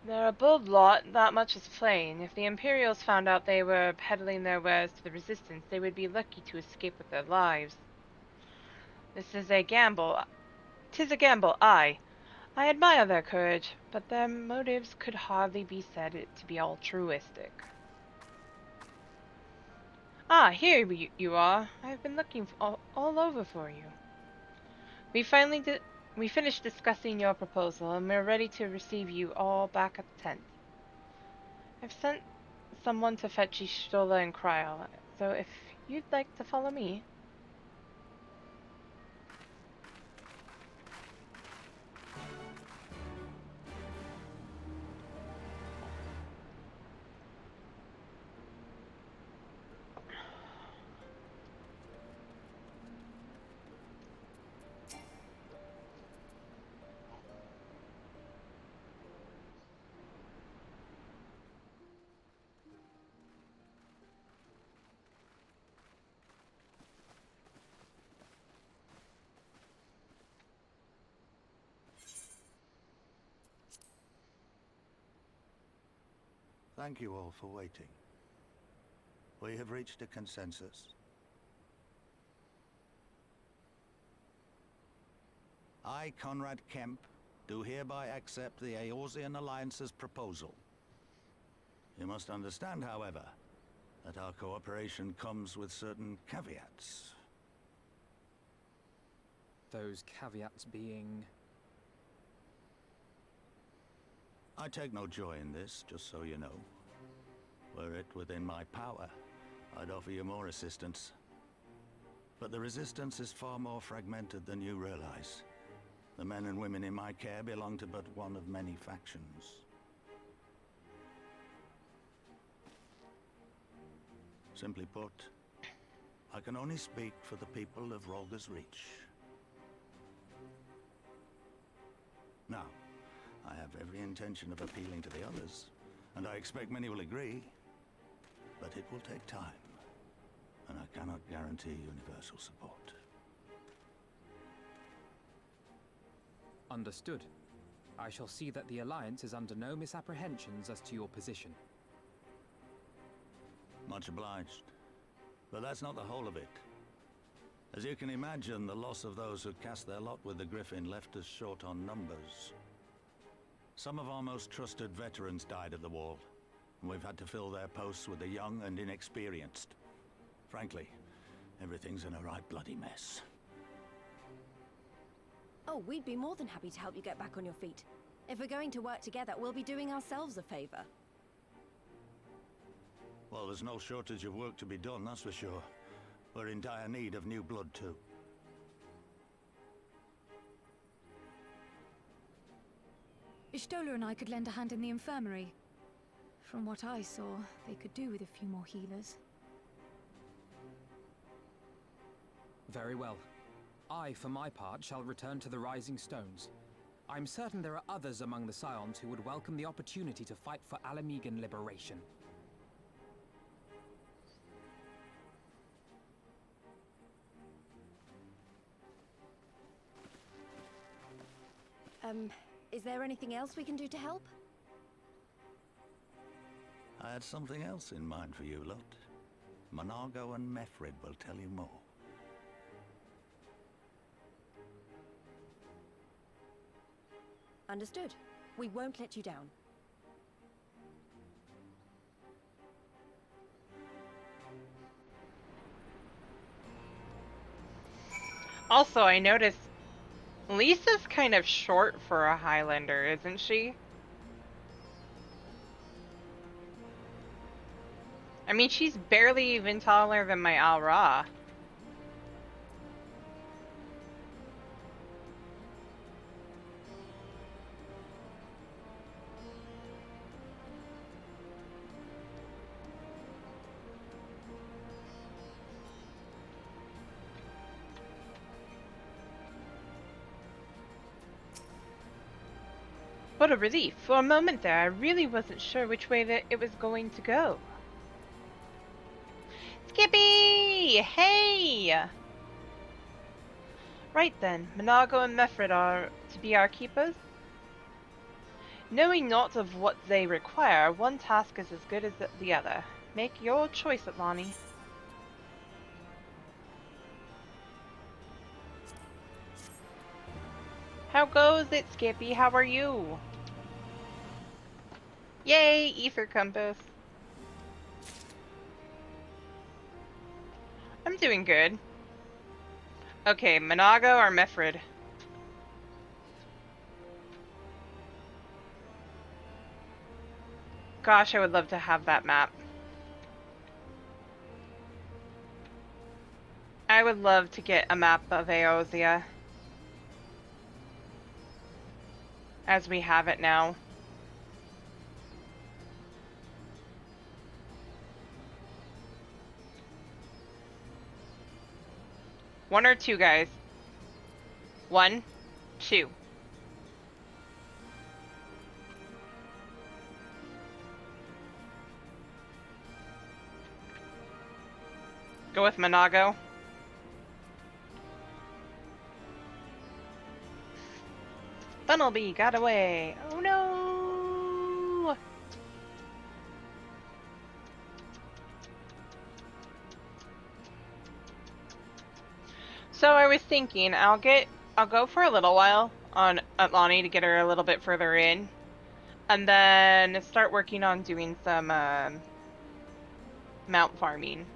They're a bold lot, that much is plain. If the Imperials found out they were peddling their wares to the Resistance, they would be lucky to escape with their lives. This is a gamble. 'Tis a gamble, aye. I admire their courage, but their motives could hardly be said to be altruistic. Ah, here you are. I've been looking all over for you. We finished discussing your proposal, and we're ready to receive you all back at the tent. I've sent someone to fetch Stola and Kryl, so if you'd like to follow me... Thank you all for waiting. We have reached a consensus. I, Conrad Kemp, do hereby accept the Eorzean Alliance's proposal. You must understand, however, that our cooperation comes with certain caveats. Those caveats being... I take no joy in this, just so you know. Were it within my power, I'd offer you more assistance. But the Resistance is far more fragmented than you realize. The men and women in my care belong to but one of many factions. Simply put, I can only speak for the people of Rolga's Reach. Now, I have every intention of appealing to the others, and I expect many will agree, but it will take time, and I cannot guarantee universal support. Understood. I shall see that the Alliance is under no misapprehensions as to your position. Much obliged. But that's not the whole of it. As you can imagine, the loss of those who cast their lot with the Griffin left us short on numbers. Some of our most trusted veterans died at the wall, and we've had to fill their posts with the young and inexperienced. Frankly, everything's in a right bloody mess. Oh, we'd be more than happy to help you get back on your feet. If we're going to work together, we'll be doing ourselves a favor. Well, there's no shortage of work to be done, that's for sure. We're in dire need of new blood, too. Ishtola and I could lend a hand in the infirmary. From what I saw, they could do with a few more healers. Very well. I, for my part, shall return to the Rising Stones. I'm certain there are others among the Scions who would welcome the opportunity to fight for Alamegan liberation. Is there anything else we can do to help? I had something else in mind for you lot. Monargo and Mefrid will tell you more. Understood. We won't let you down. Also, I noticed Lisa's kind of short for a Highlander, isn't she? I mean, she's barely even taller than my Al-Ra. What a relief. For a moment there, I really wasn't sure which way that it was going to go. Skippy! Hey! Right then, Monargo and Mefrid are to be our keepers? Knowing not of what they require, one task is as good as the other. Make your choice, Atlani. How goes it, Skippy? How are you? Yay, Ether Compass. I'm doing good. Okay, Monargo or Mefrid? Gosh, I would love to have that map. I would love to get a map of Eorzea. As we have it now. One or two, guys. 1, 2. Go with Monargo. Funnelby got away. Oh no! So I was thinking I'll go for a little while on Atlani to get her a little bit further in, and then start working on doing some mount farming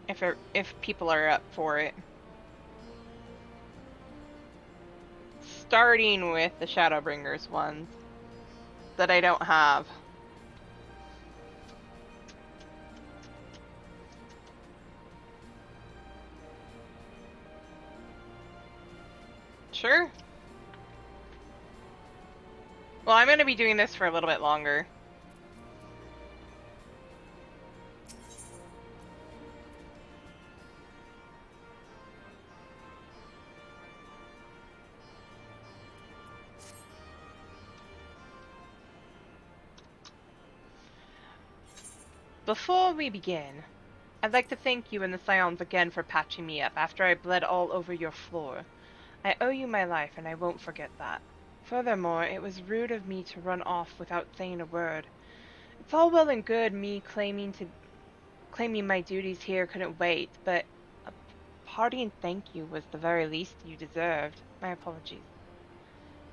if people are up for it. Starting with the Shadowbringers ones that I don't have. Sure. Well, I'm going to be doing this for a little bit longer. Before we begin, I'd like to thank you and the Scions again for patching me up after I bled all over your floor. I owe you my life, and I won't forget that. Furthermore, it was rude of me to run off without saying a word. It's all well and good me claiming my duties here couldn't wait, but a parting thank you was the very least you deserved. My apologies.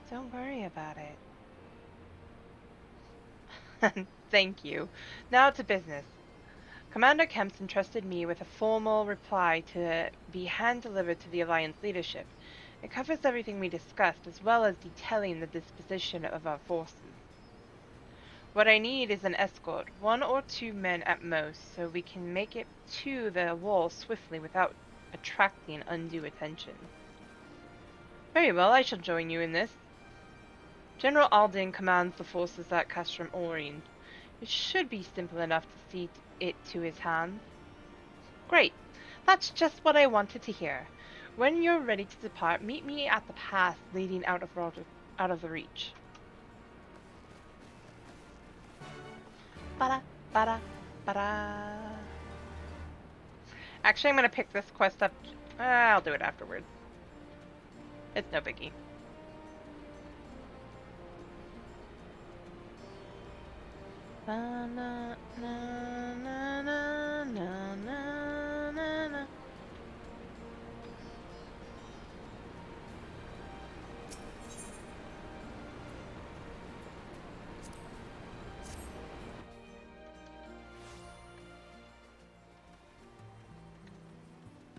Don't worry about it. Thank you. Now to business. Commander Kemps entrusted me with a formal reply to be hand-delivered to the Alliance leadership. It covers everything we discussed, as well as detailing the disposition of our forces. What I need is an escort, 1 or 2 men at most, so we can make it to the wall swiftly without attracting undue attention. Very well, I shall join you in this. General Alden commands the forces at Castrum Orient. It should be simple enough to see it to his hands. Great. That's just what I wanted to hear. When you're ready to depart, meet me at the path leading out of the reach. Ba-da, ba-da, ba-da. Actually, I'm going to pick this quest up. I'll do it afterwards. It's no biggie. Na, na, na, na, na, na, na, na.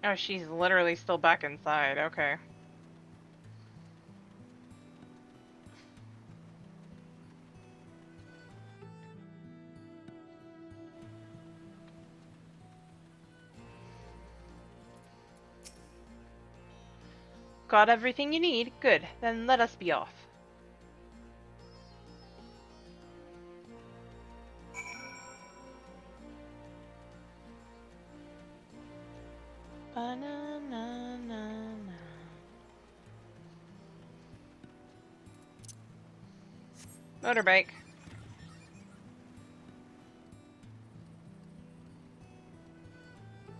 Oh, she's literally still back inside. Okay. Got everything you need? Good. Then let us be off. Ba-na-na-na-na. Motorbike.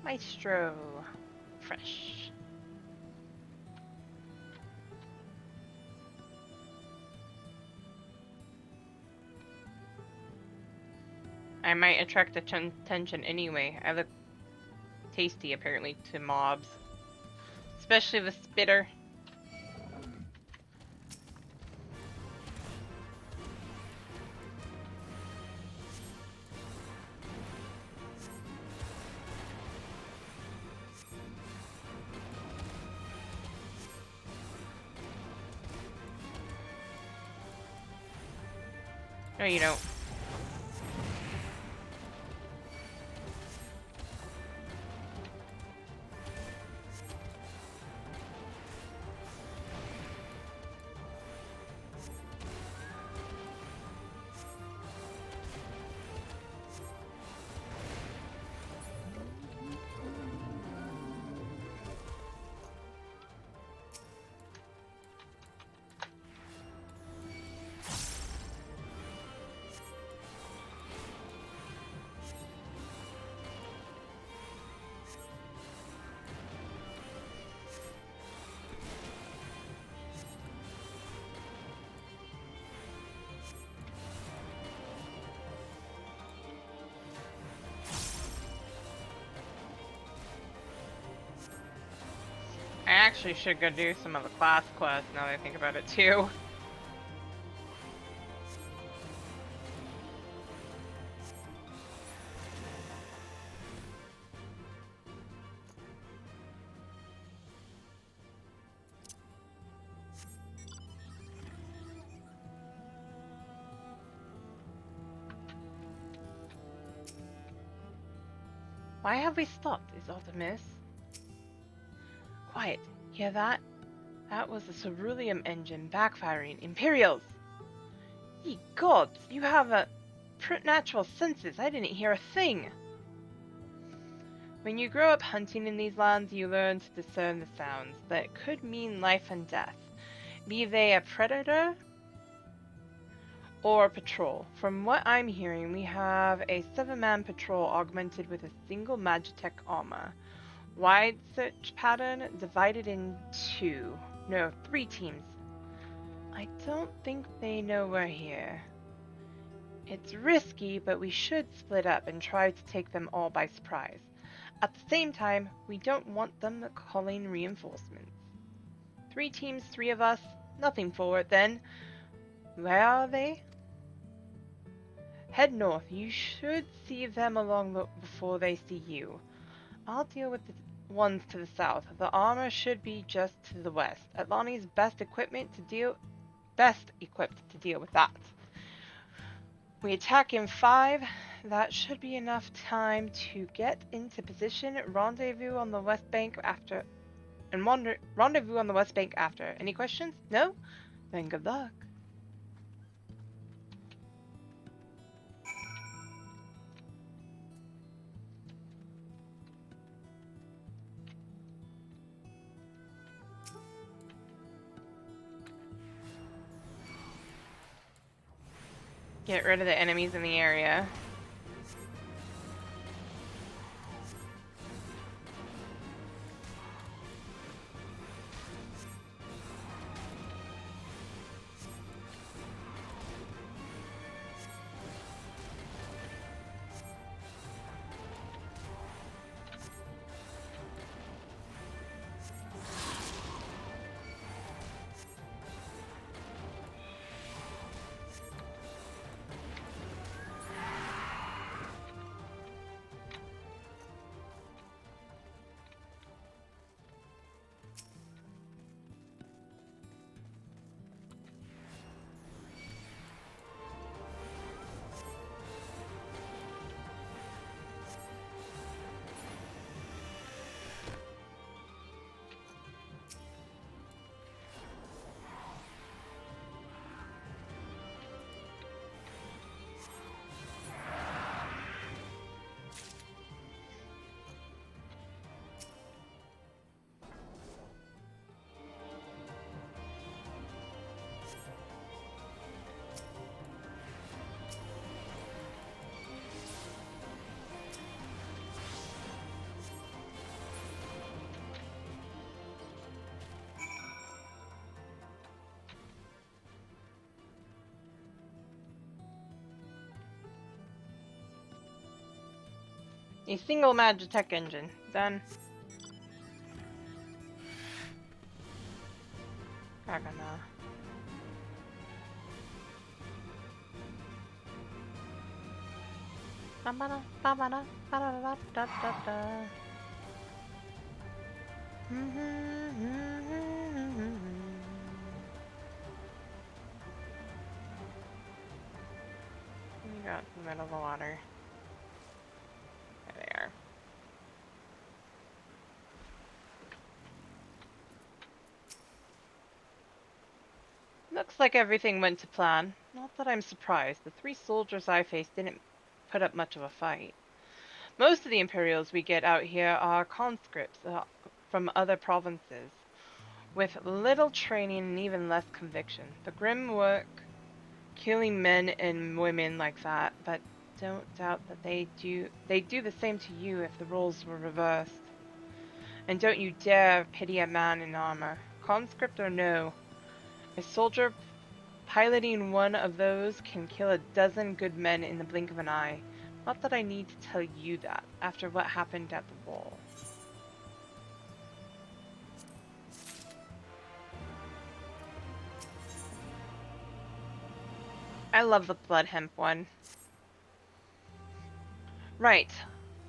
Maestro. Fresh. I might attract attention anyway. I look tasty, apparently, to mobs. Especially the spitter. No, you don't. I actually should go do some of the class quests now that I think about it too. Why have we stopped? Is Artemis? Quiet. Hear that? That was the ceruleum engine backfiring. Imperials! Ye gods, you have a preternatural senses. I didn't hear a thing. When you grow up hunting in these lands, you learn to discern the sounds that could mean life and death, be they a predator or a patrol. From what I'm hearing, we have a 7-man patrol augmented with a single Magitech armor. Wide search pattern divided in 3 teams. I don't think they know we're here. It's risky, but we should split up and try to take them all by surprise. At the same time, we don't want them calling reinforcements. 3 teams, 3 of us, nothing for it then. Where are they? Head north. You should see them before they see you. I'll deal with the ones to the south. The armor should be just to the west. Atlani's best equipped to deal with that. We attack in 5. That should be enough time to get into position. Rendezvous on the west bank after. Any questions? No? Then good luck. Get rid of the enemies in the area. A single Magitech engine. Done. Gagana. Ba-ba-da, ba-ba-da, ba-da-da-da-da-da. We got in the middle of the water. There they are. Looks like everything went to plan. Not that I'm surprised. The 3 soldiers I faced didn't put up much of a fight. Most of the Imperials we get out here are conscripts from other provinces, with little training and even less conviction. The grim work, killing men and women like that, but don't doubt that they'd do the same to you if the roles were reversed. And don't you dare pity a man in armor, conscript or no. A soldier piloting one of those can kill a dozen good men in the blink of an eye. Not that I need to tell you that, after what happened at the wall. I love the blood hemp one. Right.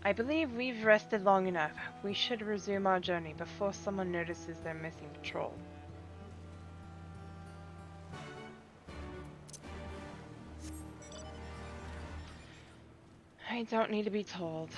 I believe we've rested long enough. We should resume our journey before someone notices their missing patrol. I don't need to be told.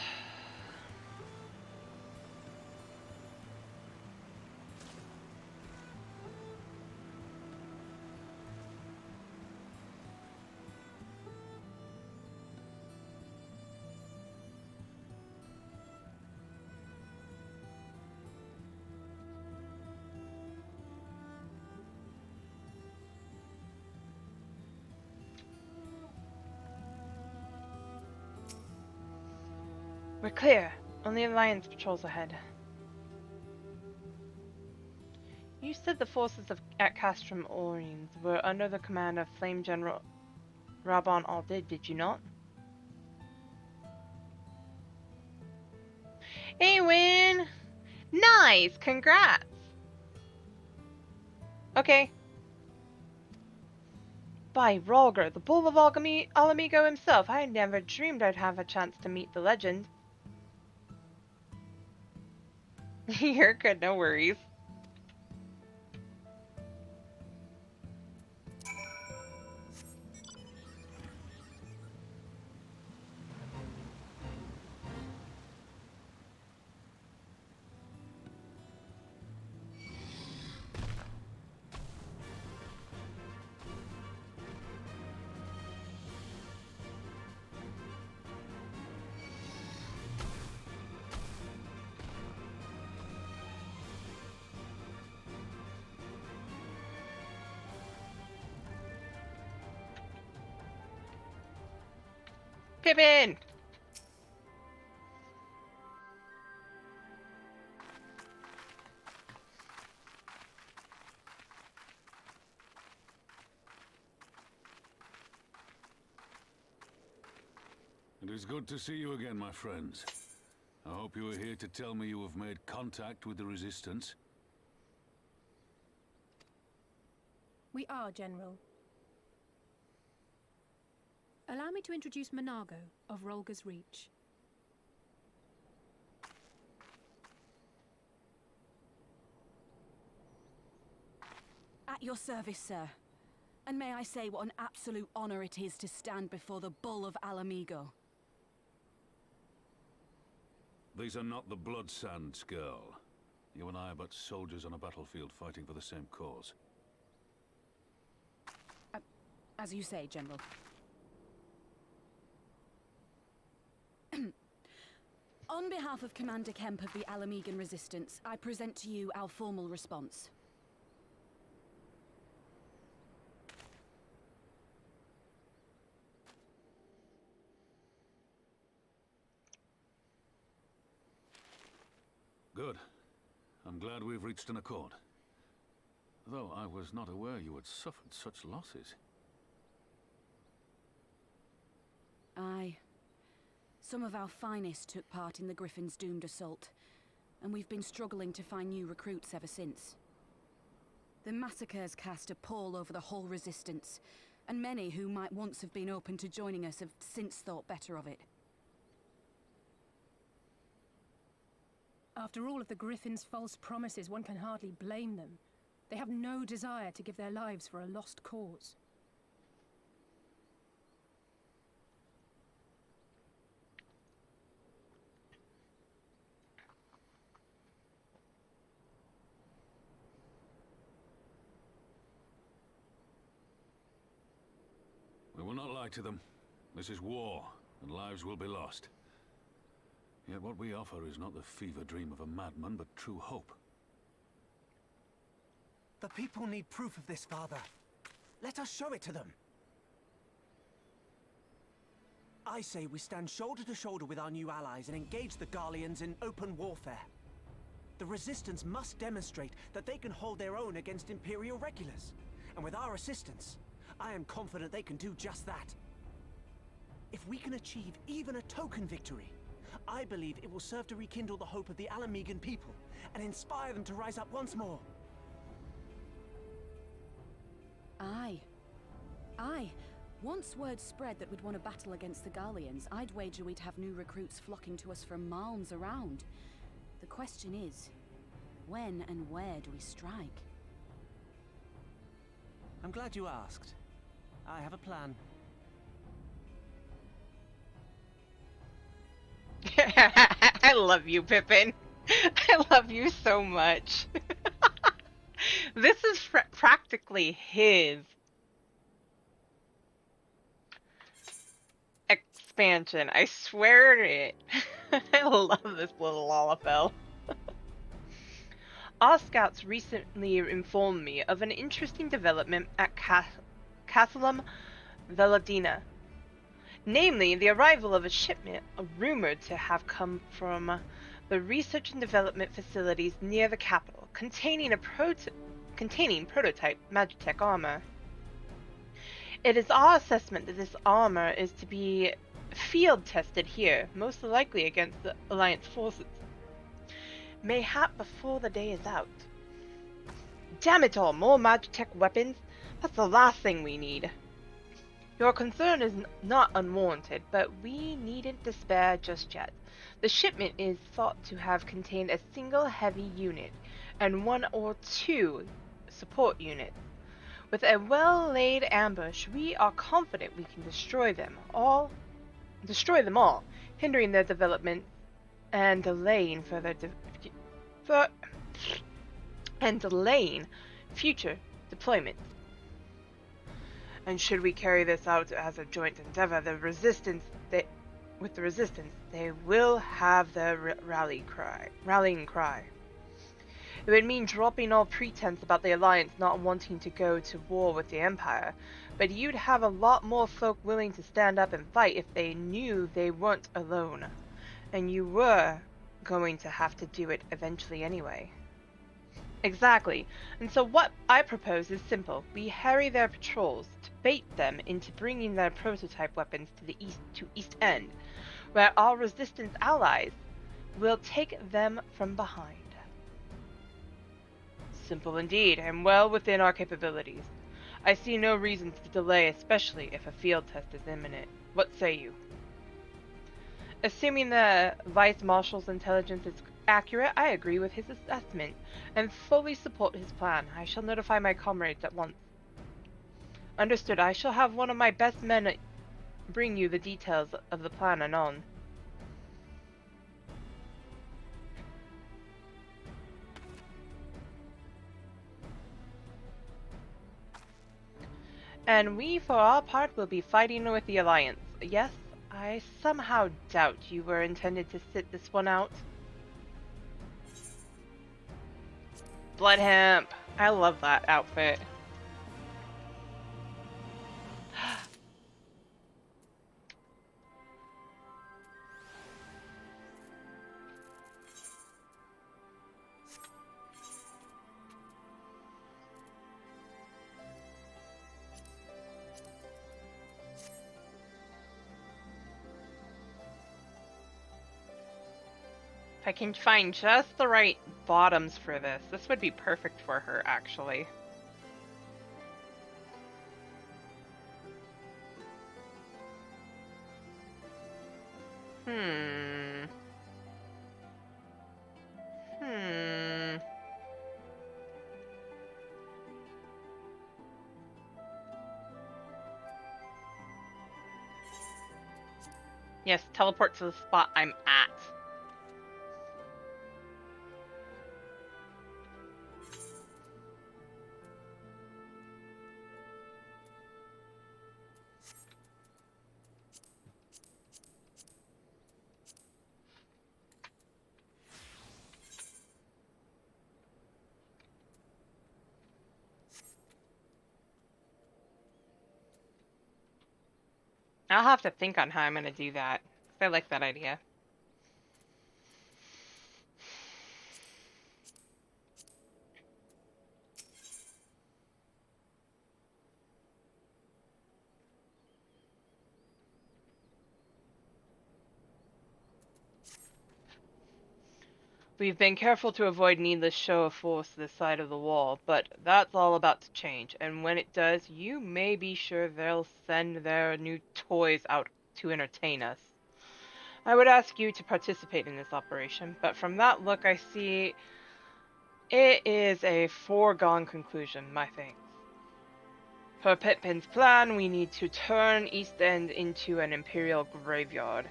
We're clear. Only Alliance patrols ahead. You said the forces at Castrum Orines were under the command of Flame General Rabon Aldid, did you not? Hey, Win! Nice! Congrats! Okay. By Rolger, the bull of Alamigo himself, I never dreamed I'd have a chance to meet the legend. You're good, no worries. Pippin! It is good to see you again, my friends. I hope you are here to tell me you have made contact with the Resistance. We are, General. Allow me to introduce Monago of Rolga's Reach. At your service, sir. And may I say what an absolute honor it is to stand before the Bull of Alamigo. These are not the Blood Sands, girl. You and I are but soldiers on a battlefield fighting for the same cause. As you say, General. On behalf of Commander Kemp of the Alamigan Resistance, I present to you our formal response. Good. I'm glad we've reached an accord. Though I was not aware you had suffered such losses. Aye. Some of our finest took part in the Griffin's doomed assault, and we've been struggling to find new recruits ever since. The massacres cast a pall over the whole Resistance, and many who might once have been open to joining us have since thought better of it. After all of the Griffin's false promises, one can hardly blame them. They have no desire to give their lives for a lost cause. We will not lie to them. This is war, and lives will be lost. Yet what we offer is not the fever dream of a madman, but true hope. The people need proof of this, Father. Let us show it to them. I say we stand shoulder to shoulder with our new allies and engage the Garleans in open warfare. The Resistance must demonstrate that they can hold their own against Imperial regulars. And with our assistance, I am confident they can do just that. If we can achieve even a token victory, I believe it will serve to rekindle the hope of the Alamigan people and inspire them to rise up once more. Aye. Aye. Once word spread that we'd won a battle against the Garleans, I'd wager we'd have new recruits flocking to us from miles around. The question is, when and where do we strike? I'm glad you asked. I have a plan. I love you, Pippin. I love you so much. This is practically his expansion. I swear it. I love this little Lalafell. Our scouts recently informed me of an interesting development at Castlum Veladina. Namely, the arrival of a shipment rumored to have come from the research and development facilities near the capital, containing prototype Magitech armor. It is our assessment that this armor is to be field tested here, most likely against the Alliance forces. Mayhap before the day is out. Damn it all, more Magitech weapons? That's the last thing we need. Your concern is not unwarranted, but we needn't despair just yet. The shipment is thought to have contained a single heavy unit, and 1 or 2 support units. With a well-laid ambush, we are confident we can destroy them all, hindering their development and delaying future deployment. And should we carry this out as a joint endeavor, with the resistance, they will have their rallying cry. It would mean dropping all pretense about the Alliance not wanting to go to war with the Empire, but you'd have a lot more folk willing to stand up and fight if they knew they weren't alone. And you were going to have to do it eventually anyway. Exactly. And so what I propose is simple. We harry their patrols to bait them into bringing their prototype weapons to the East End, where our resistance allies will take them from behind. Simple indeed, and well within our capabilities. I see no reasons to delay, especially if a field test is imminent. What say you? Assuming the Vice Marshal's intelligence is accurate, I agree with his assessment, and fully support his plan. I shall notify my comrades at once. Understood. I shall have one of my best men bring you the details of the plan anon. And we, for our part, will be fighting with the Alliance. Yes, I somehow doubt you were intended to sit this one out. Blood Hemp! I love that outfit. If I can find just the right bottoms for this, this would be perfect for her, actually. Yes, teleport to the spot I'm at. I'll have to think on how I'm gonna do that. I like that idea. We've been careful to avoid needless show of force this side of the wall, but that's all about to change, and when it does, you may be sure they'll send their new toys out to entertain us. I would ask you to participate in this operation, but from that look I see it is a foregone conclusion, my thanks. Per Pippin's plan, we need to turn East End into an Imperial graveyard.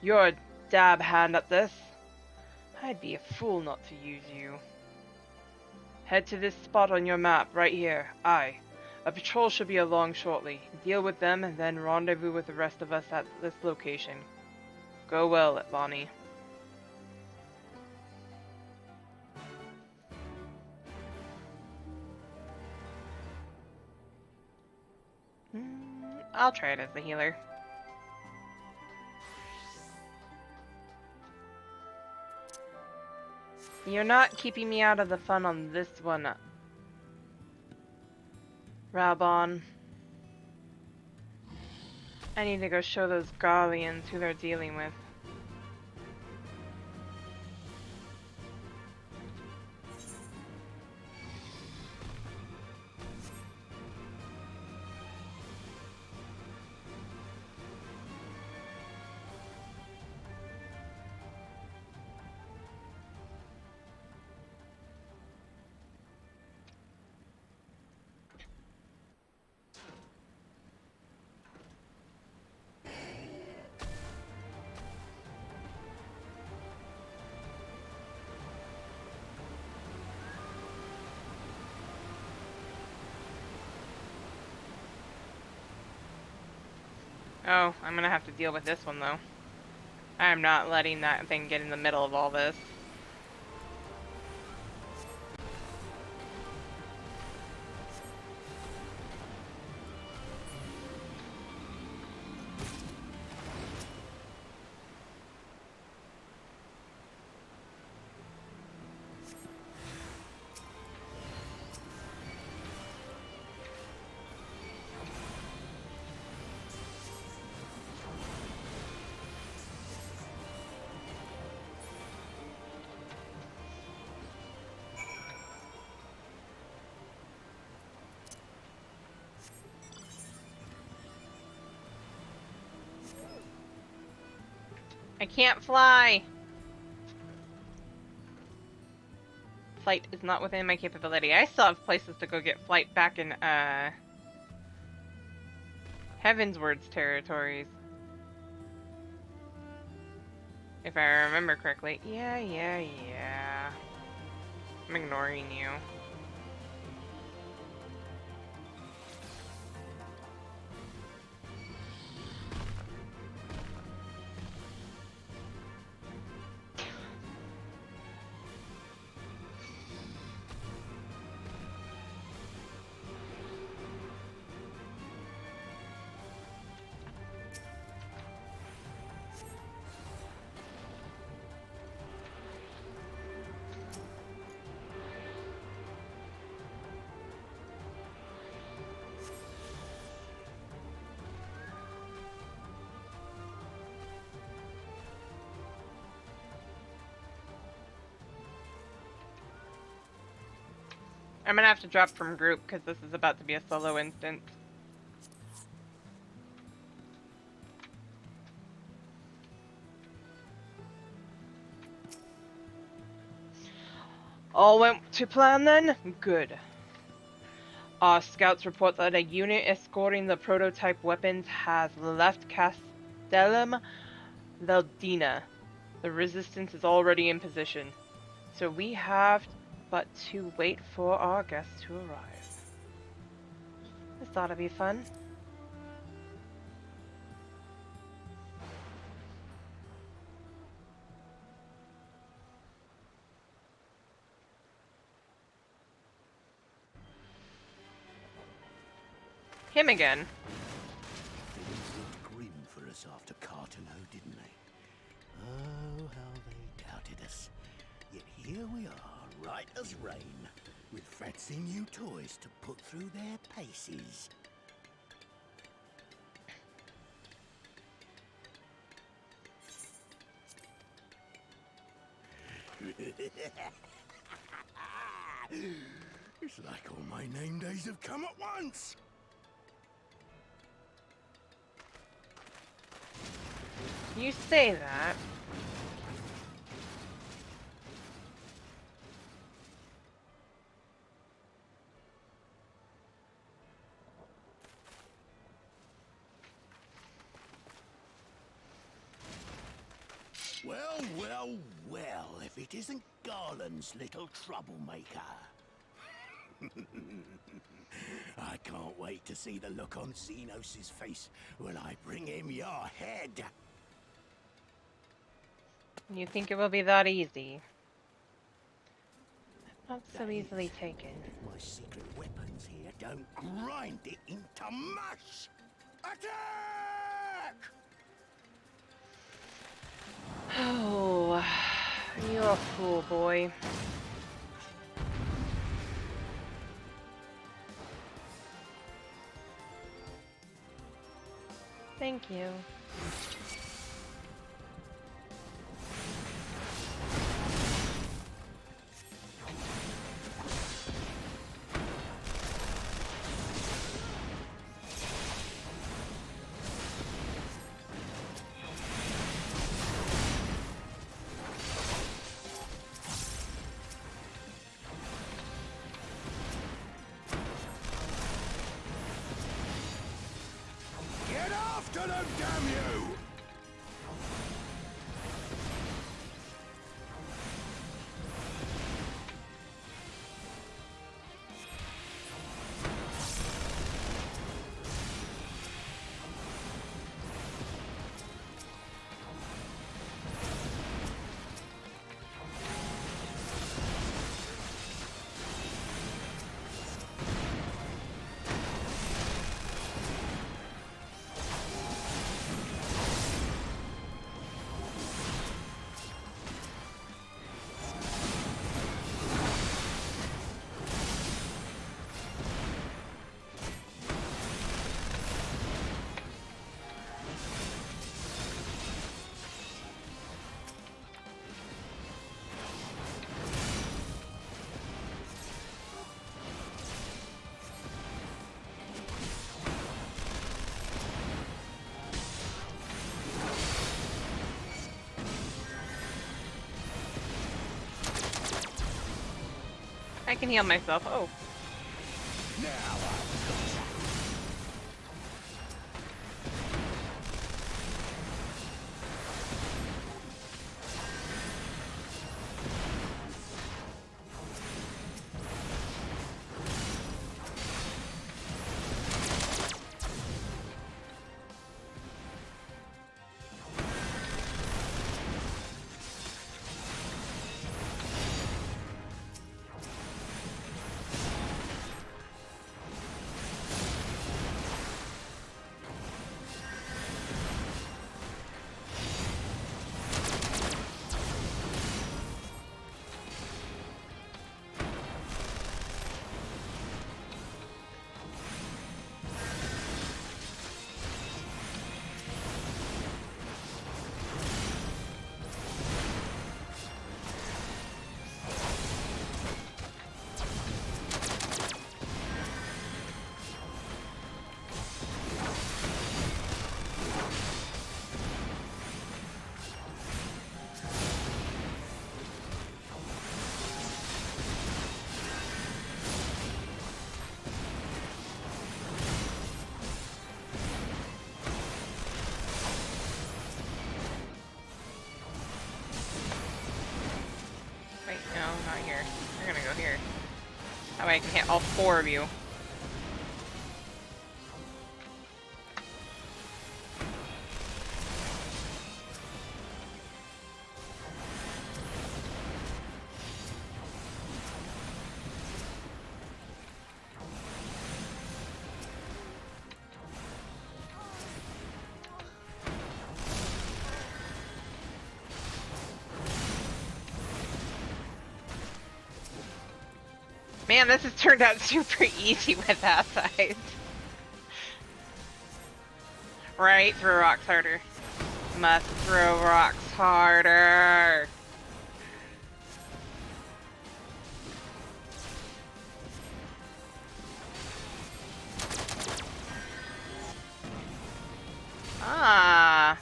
You're a dab hand at this. I'd be a fool not to use you. Head to this spot on your map, right here. Aye. A patrol should be along shortly. Deal with them, and then rendezvous with the rest of us at this location. Go well, Atlani. I'll try it as the healer. You're not keeping me out of the fun on this one, Rabon. I need to go show those Garleans who they're dealing with. Oh, I'm gonna have to deal with this one though. I'm not letting that thing get in the middle of all this. I can't fly! Flight is not within my capability. I still have places to go get flight back in, Heavensward's territories. If I remember correctly. Yeah. I'm ignoring you. I'm gonna have to drop from group because this is about to be a solo instance. All went to plan then? Good. Our scouts report that a unit escorting the prototype weapons has left Castellum Valdina. The resistance is already in position, so we have but to wait for our guests to arrive. This ought to be fun. Him again. Things looked grim for us after Cartano, didn't they? Oh, how they doubted us. Yet here we are, right as rain, with fancy new toys to put through their paces. It's like all my name days have come at once. You say that. Well, if it isn't Garland's little troublemaker. I can't wait to see the look on Xenos' face when I bring him your head. You think it will be that easy? Not so easily taken. If my secret weapons here don't grind it into mush. Attack! Oh, You're a fool, boy. Thank you. Get after them, damn you! I can heal myself. Oh. Wait, no, not here. We're gonna go here. That way I can hit all four of you. Man, this has turned out super easy with that side. Right, throw rocks harder. Must throw rocks harder. Ah.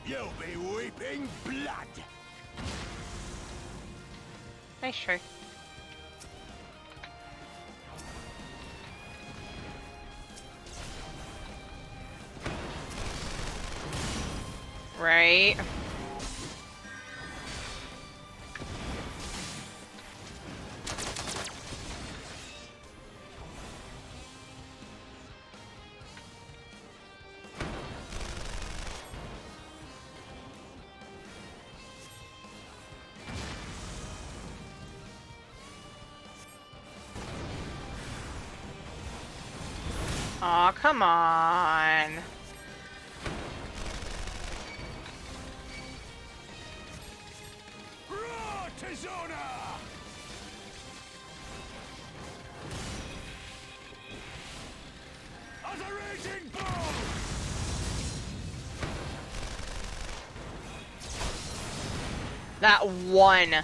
You'll be weeping blood. Nice try. Right. Aw, come on. Tizona! As a raging bull! That one.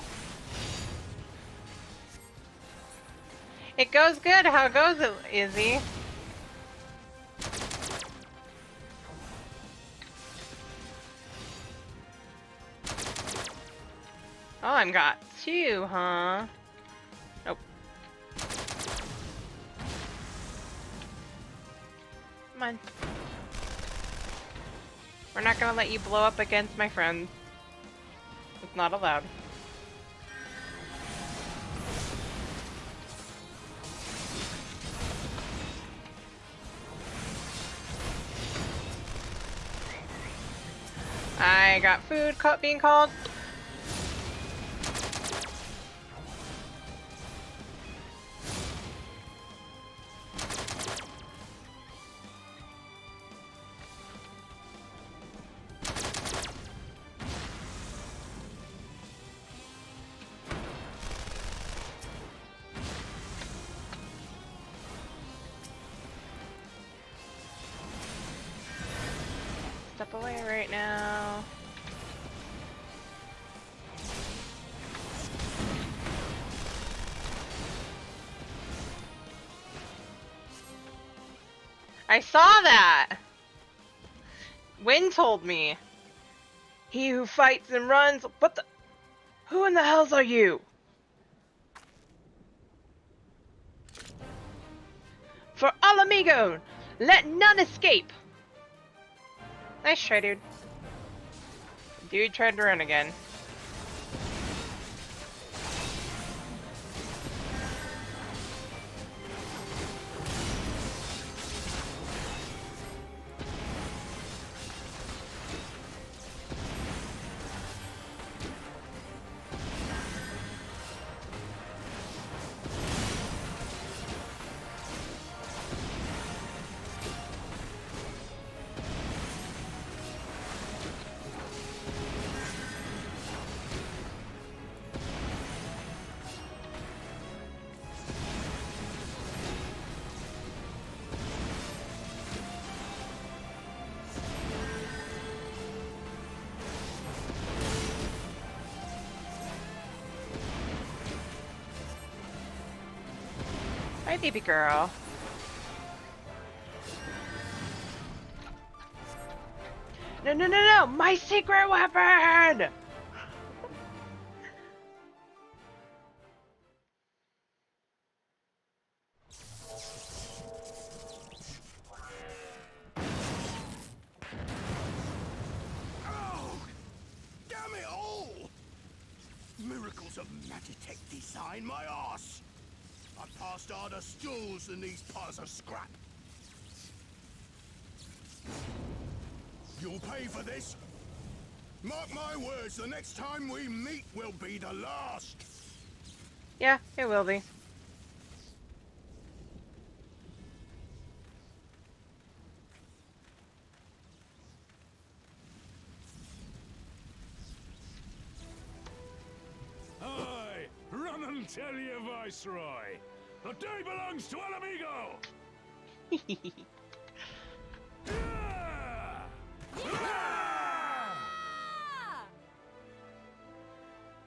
It goes good. How goes it, Izzy? Oh, I've got two, huh? Nope. Come on. We're not gonna let you blow up against my friends. It's not allowed. I got food being called. Step away right now. I saw that! Wynn told me. He who fights and runs. What the? Who in the hells are you? For Alamigo, let none escape. Nice try, dude. Dude tried to run again. Hi, baby girl. No, no, no, no! My secret weapon! Oh, damn it all! Miracles of Magitech design, my arse! I passed harder stools than these piles of scrap. You'll pay for this. Mark my words, the next time we meet will be the last. Yeah, it will be. Aye, run and tell your viceroy. The day belongs to Alamigo.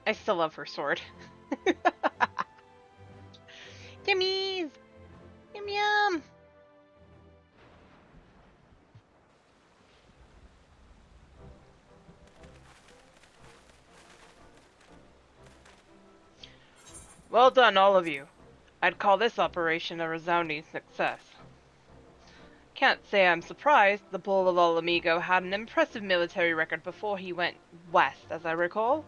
I still love her sword. Timmies! Yum yum! Well done, all of you. I'd call this operation a resounding success. Can't say I'm surprised. The Bull of Alamigo had an impressive military record before he went west, as I recall.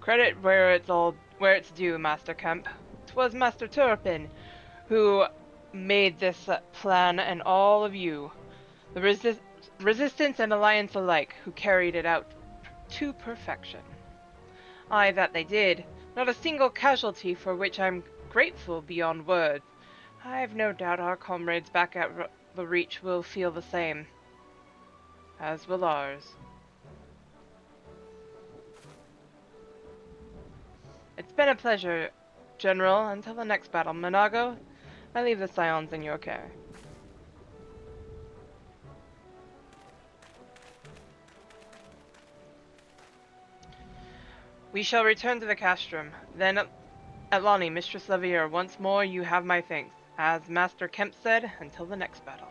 Credit where it's due, Master Kemp. 'Twas Master Turpin who made this plan, and all of you, the Resistance and Alliance alike, who carried it out to perfection. Aye, that they did. Not a single casualty, for which I'm grateful beyond words. I've no doubt our comrades back at the Reach will feel the same. As will ours. been a pleasure, General. Until the next battle, Monago, I leave the Scions in your care. We shall return to the castrum. Then, Atlani, Mistress Levier, once more you have my thanks. As Master Kemp said, until the next battle.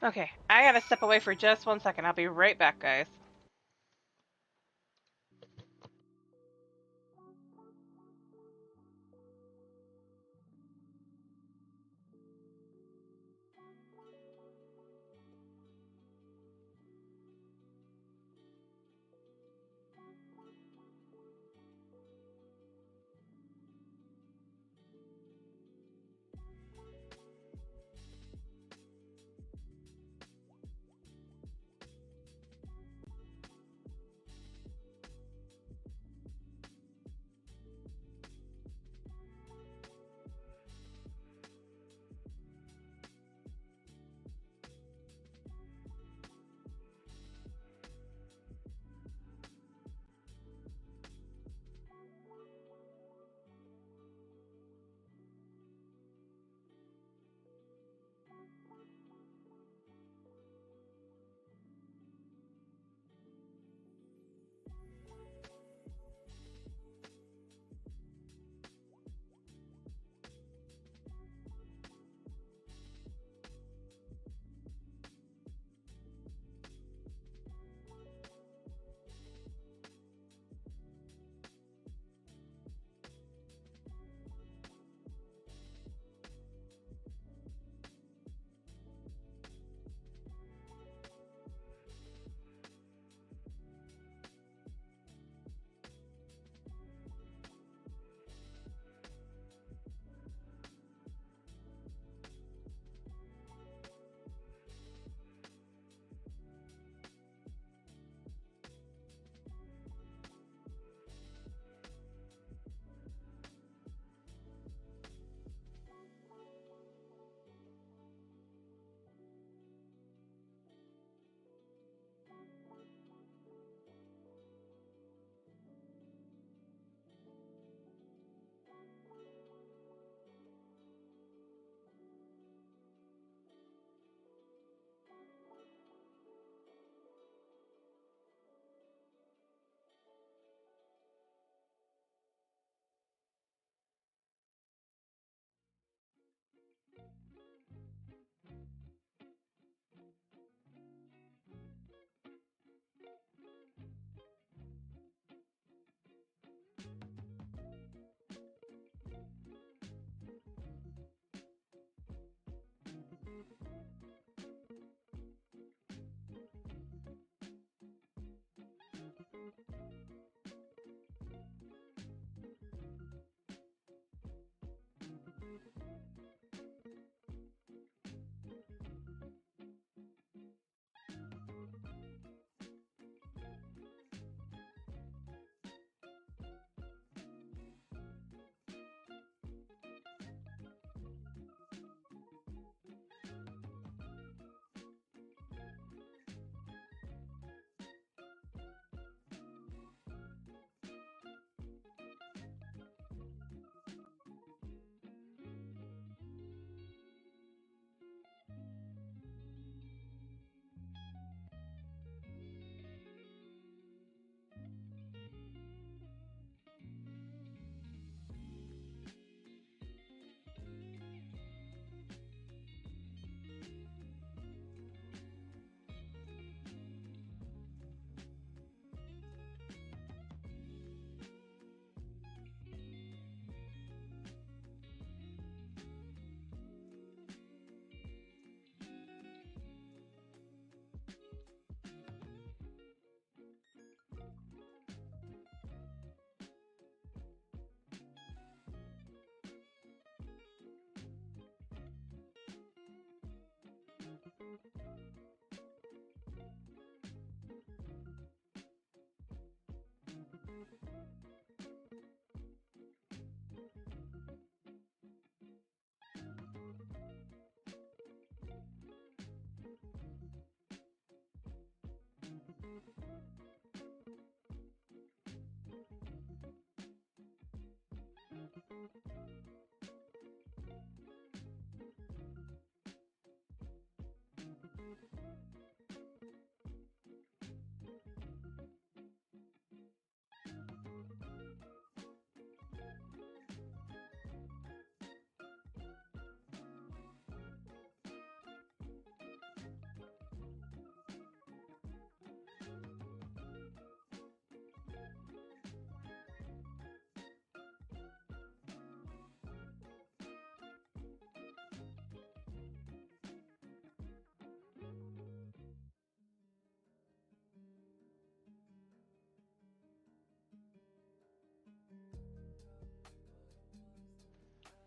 Okay, I gotta step away for just 1 second. I'll be right back, guys.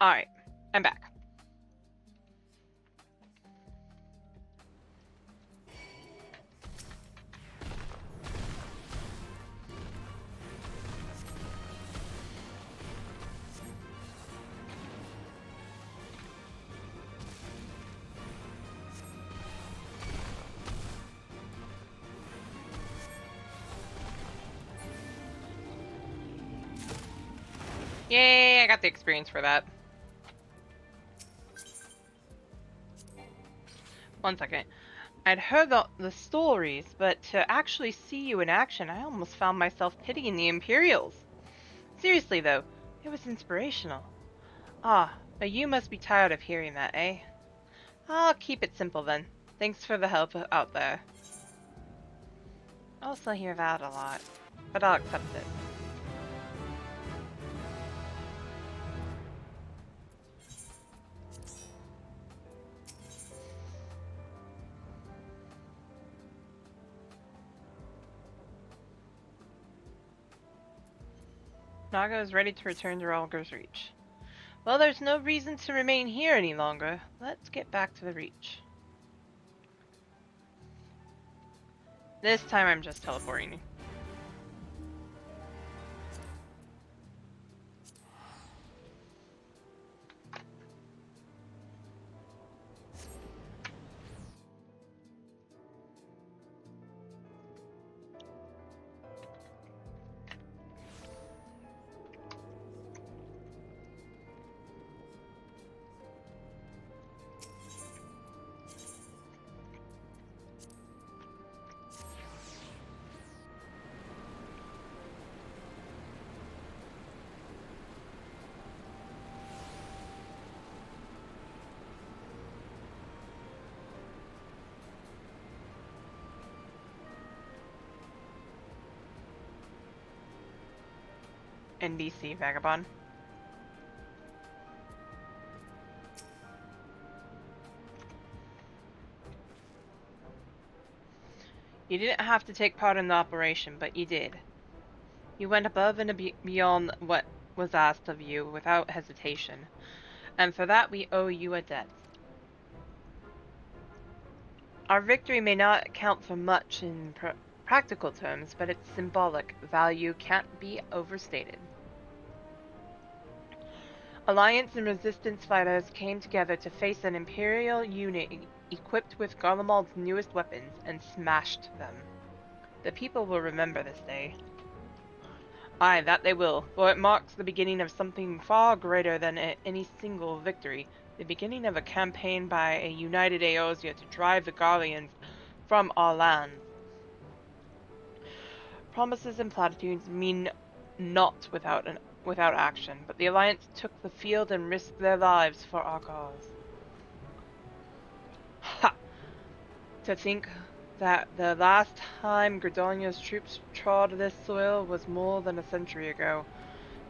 Alright, I'm back. Yay, I got the experience for that. One second. I'd heard the stories, but to actually see you in action, I almost found myself pitying the Imperials. Seriously though, it was inspirational. Ah, but you must be tired of hearing that, eh? I'll keep it simple then. Thanks for the help out there. I also hear that a lot, but I'll accept it. Naga is ready to return to Ralger's Reach. Well, there's no reason to remain here any longer. Let's get back to the Reach. This time I'm just teleporting. NDC Vagabond. You didn't have to take part in the operation, but you did. You went above and beyond what was asked of you without hesitation, and for that we owe you a debt. Our victory may not count for much in practical terms, but its symbolic value can't be overstated. Alliance and Resistance fighters came together to face an Imperial unit equipped with Garlemald's newest weapons and smashed them. The people will remember this day. Aye, that they will, for it marks the beginning of something far greater than any single victory, the beginning of a campaign by a united Eorzea to drive the Garleans from our lands. Promises and platitudes mean naught without action, but the Alliance took the field and risked their lives for our cause. Ha! To think that the last time Gridonia's troops trod this soil was more than a century ago,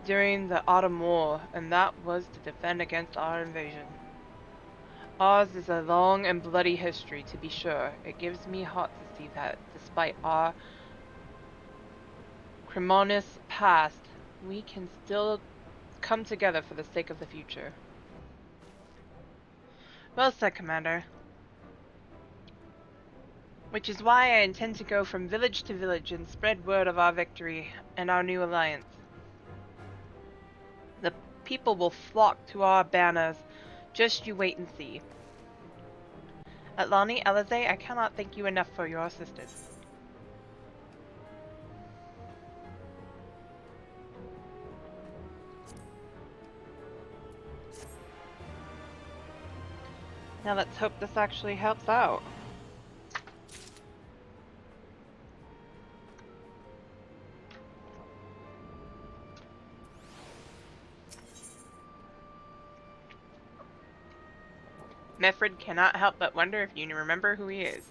during the Autumn War, and that was to defend against our invasion. Ours is a long and bloody history, to be sure. It gives me heart to see that, despite our acrimonious past, we can still come together for the sake of the future. Well said, Commander. Which is why I intend to go from village to village and spread word of our victory and our new alliance. The people will flock to our banners. Just you wait and see. Atlani, Alize, I cannot thank you enough for your assistance. Now let's hope this actually helps out. Mefred cannot help but wonder if you remember who he is.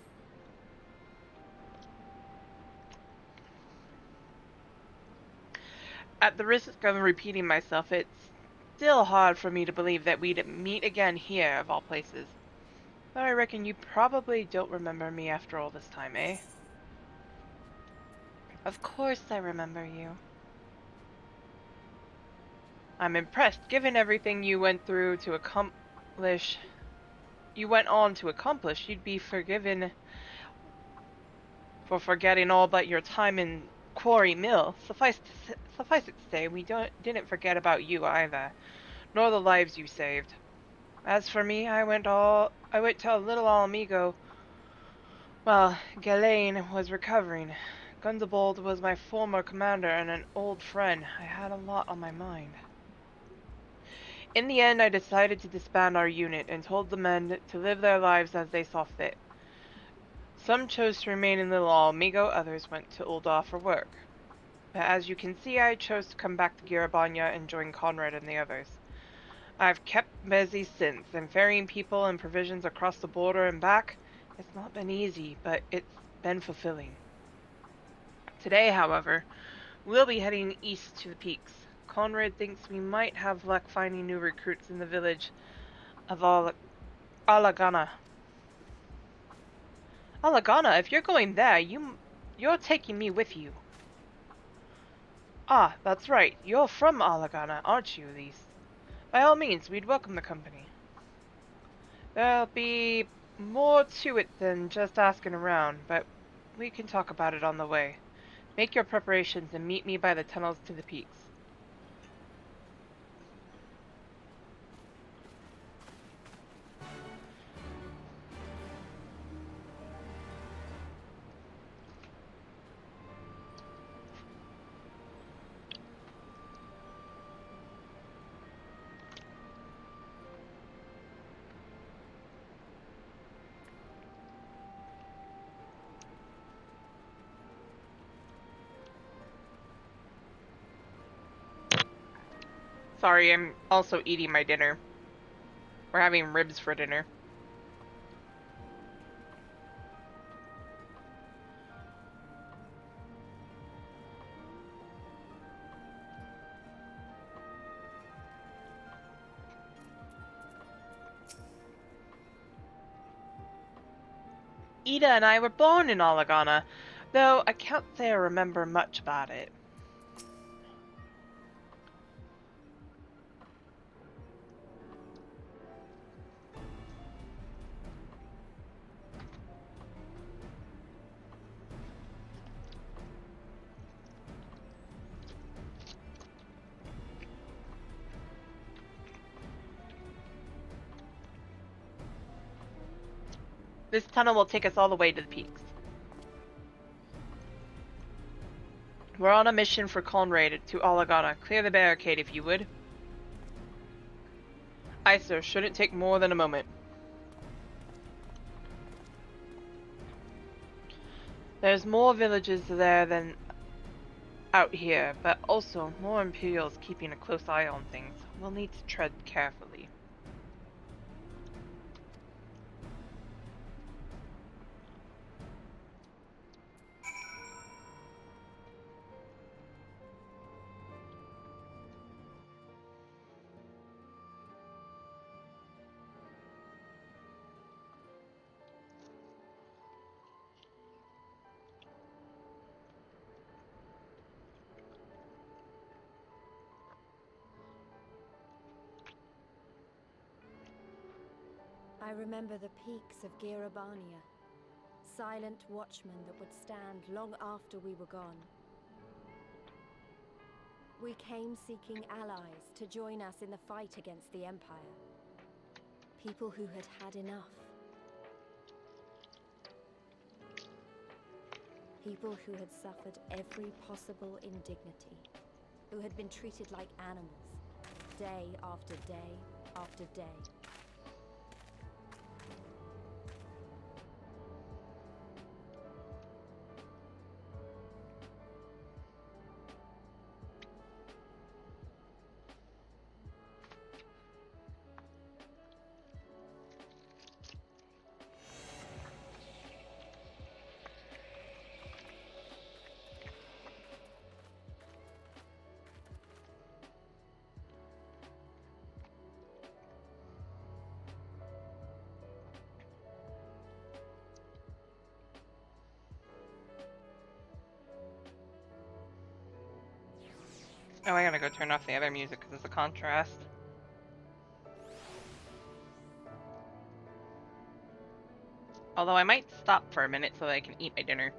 At the risk of repeating myself, it's still hard for me to believe that we'd meet again here, of all places. Though I reckon you probably don't remember me after all this time, eh? Of course I remember you. I'm impressed, given everything you went through to accomplish. You went on to accomplish. You'd be forgiven for forgetting all but your time in Quarry Mill. Suffice it to say, we didn't forget about you either, nor the lives you saved. As for me, I went to Little Alamigo while Ghislaine was recovering. Gundebold was my former commander and an old friend. I had a lot on my mind. In the end, I decided to disband our unit and told the men to live their lives as they saw fit. Some chose to remain in Little Alamigo, others went to Ul'dah for work. But as you can see, I chose to come back to Garabanya and join Conrad and the others. I've kept busy since, and ferrying people and provisions across the border and back, it's not been easy, but it's been fulfilling. Today, however, we'll be heading east to the peaks. Conrad thinks we might have luck finding new recruits in the village of Alagana. Alagana, if you're going there, you're taking me with you. Ah, that's right. You're from Alagana, aren't you, Elise? By all means, we'd welcome the company. There'll be more to it than just asking around, but we can talk about it on the way. Make your preparations and meet me by the tunnels to the peaks. Sorry, I'm also eating my dinner. We're having ribs for dinner. Ida and I were born in Alagana, though I can't say I remember much about it. This tunnel will take us all the way to the peaks. We're on a mission for Conrad to Alagana. Clear the barricade if you would. Aye, sir. Shouldn't take more than a moment. There's more villages there than out here, but also more Imperials keeping a close eye on things. We'll need to tread carefully. I remember the peaks of Garabania, silent watchmen that would stand long after we were gone. We came seeking allies to join us in the fight against the Empire. People who had had enough. People who had suffered every possible indignity. Who had been treated like animals, day after day after day. Oh, I gotta go turn off the other music because it's a contrast. Although I might stop for a minute so that I can eat my dinner.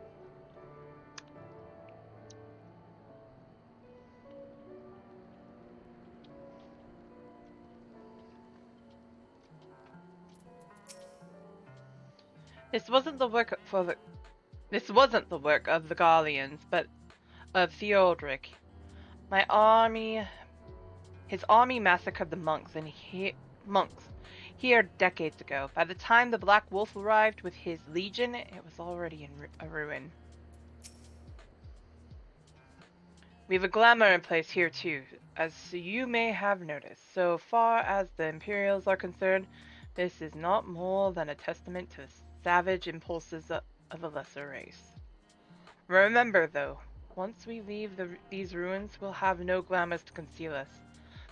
This wasn't the work of the Garleans, but of Theodoric. His army massacred the monks here decades ago. By the time the Black Wolf arrived with his legion, it was already in a ruin. We have a glamour in place here too, as you may have noticed. So far as the Imperials are concerned, this is not more than a testament to the savage impulses of a lesser race. Remember, though, once we leave these ruins, we'll have no glamours to conceal us.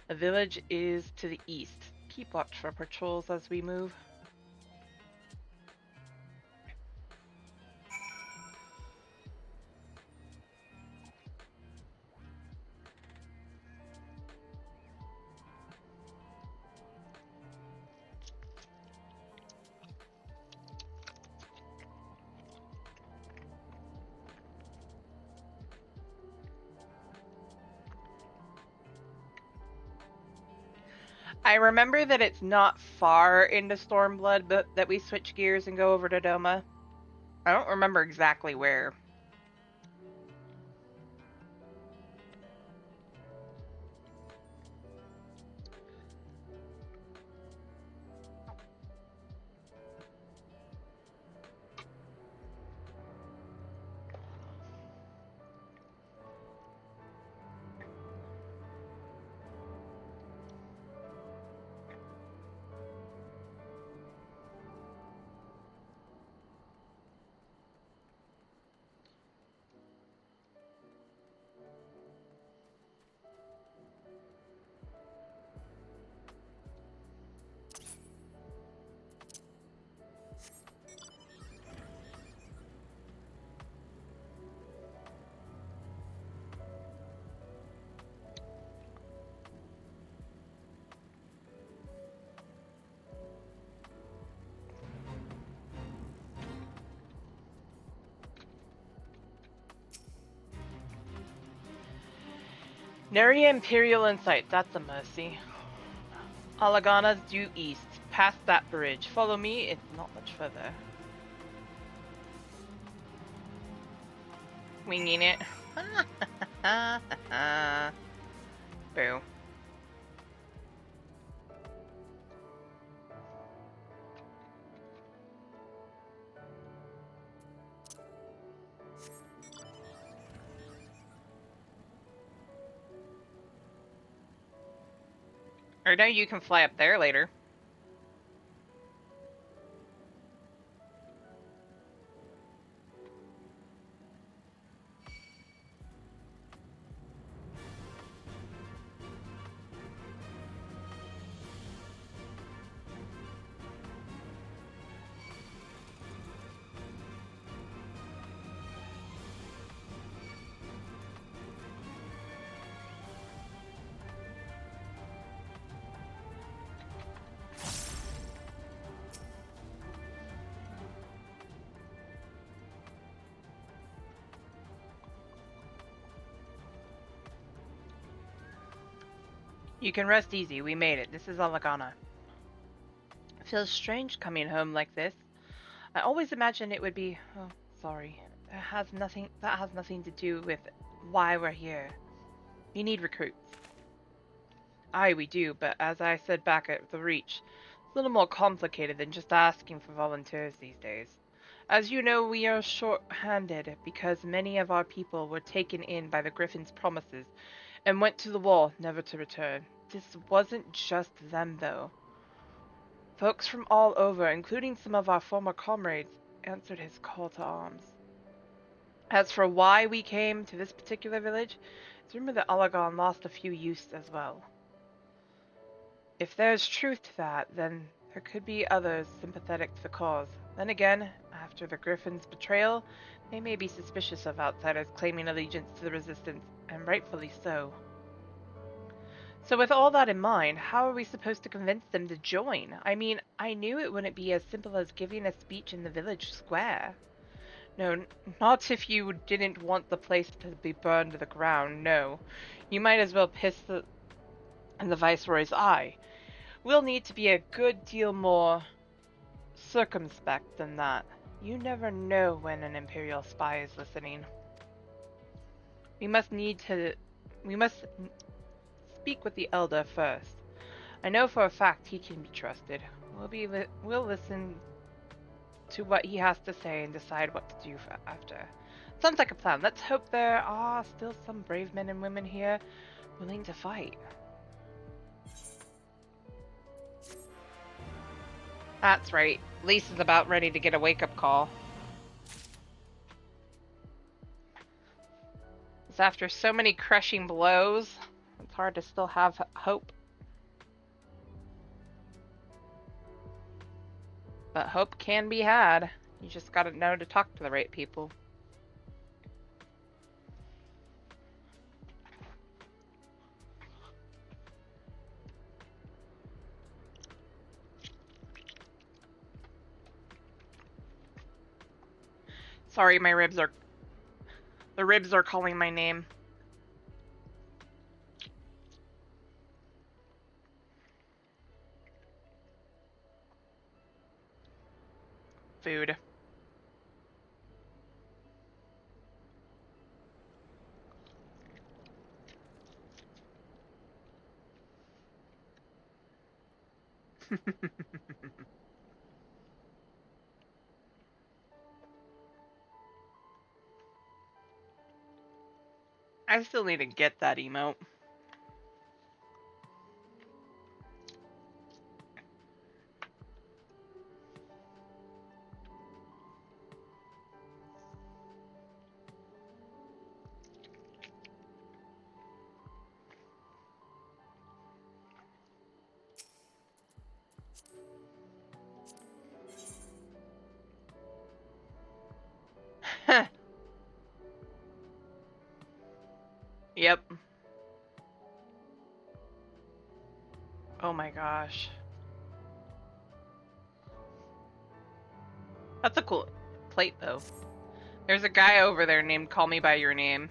The village is to the east. Keep watch for patrols as we move. I remember that it's not far into Stormblood, but that we switch gears and go over to Doma. I don't remember exactly where. Neria Imperial in sight, that's a mercy. Alagana's due east, past that bridge. Follow me, it's not much further. Winging it. Boo. Or no, you can fly up there later. You can rest easy, we made it. This is Alagana. It feels strange coming home like this. I always imagined it would be... Oh, sorry. That has nothing to do with why we're here. We need recruits. Aye, we do, but as I said back at the Reach, it's a little more complicated than just asking for volunteers these days. As you know, we are short-handed because many of our people were taken in by the Griffin's promises and went to the wall, never to return. This wasn't just them, though. Folks from all over, including some of our former comrades, answered his call to arms. As for why we came to this particular village, it's rumored that Alagon lost a few youths as well. If there's truth to that, then there could be others sympathetic to the cause. Then again, after the Griffin's betrayal, they may be suspicious of outsiders claiming allegiance to the Resistance, and rightfully so. So with all that in mind, how are we supposed to convince them to join? I mean, I knew it wouldn't be as simple as giving a speech in the village square. No, not if you didn't want the place to be burned to the ground, no. You might as well piss in the Viceroy's eye. We'll need to be a good deal more circumspect than that. You never know when an Imperial spy is listening. We must speak with the Elder first. I know for a fact he can be trusted. We'll listen to what he has to say and decide what to do after. Sounds like a plan. Let's hope there are still some brave men and women here willing to fight. That's right. Lisa's about ready to get a wake-up call. It's after so many crushing blows, it's hard to still have hope. But hope can be had. You just gotta know to talk to the right people. Sorry, the ribs are calling my name. Food. I still need to get that emote. Yep. Oh my gosh. That's a cool plate, though. There's a guy over there named Call Me By Your Name.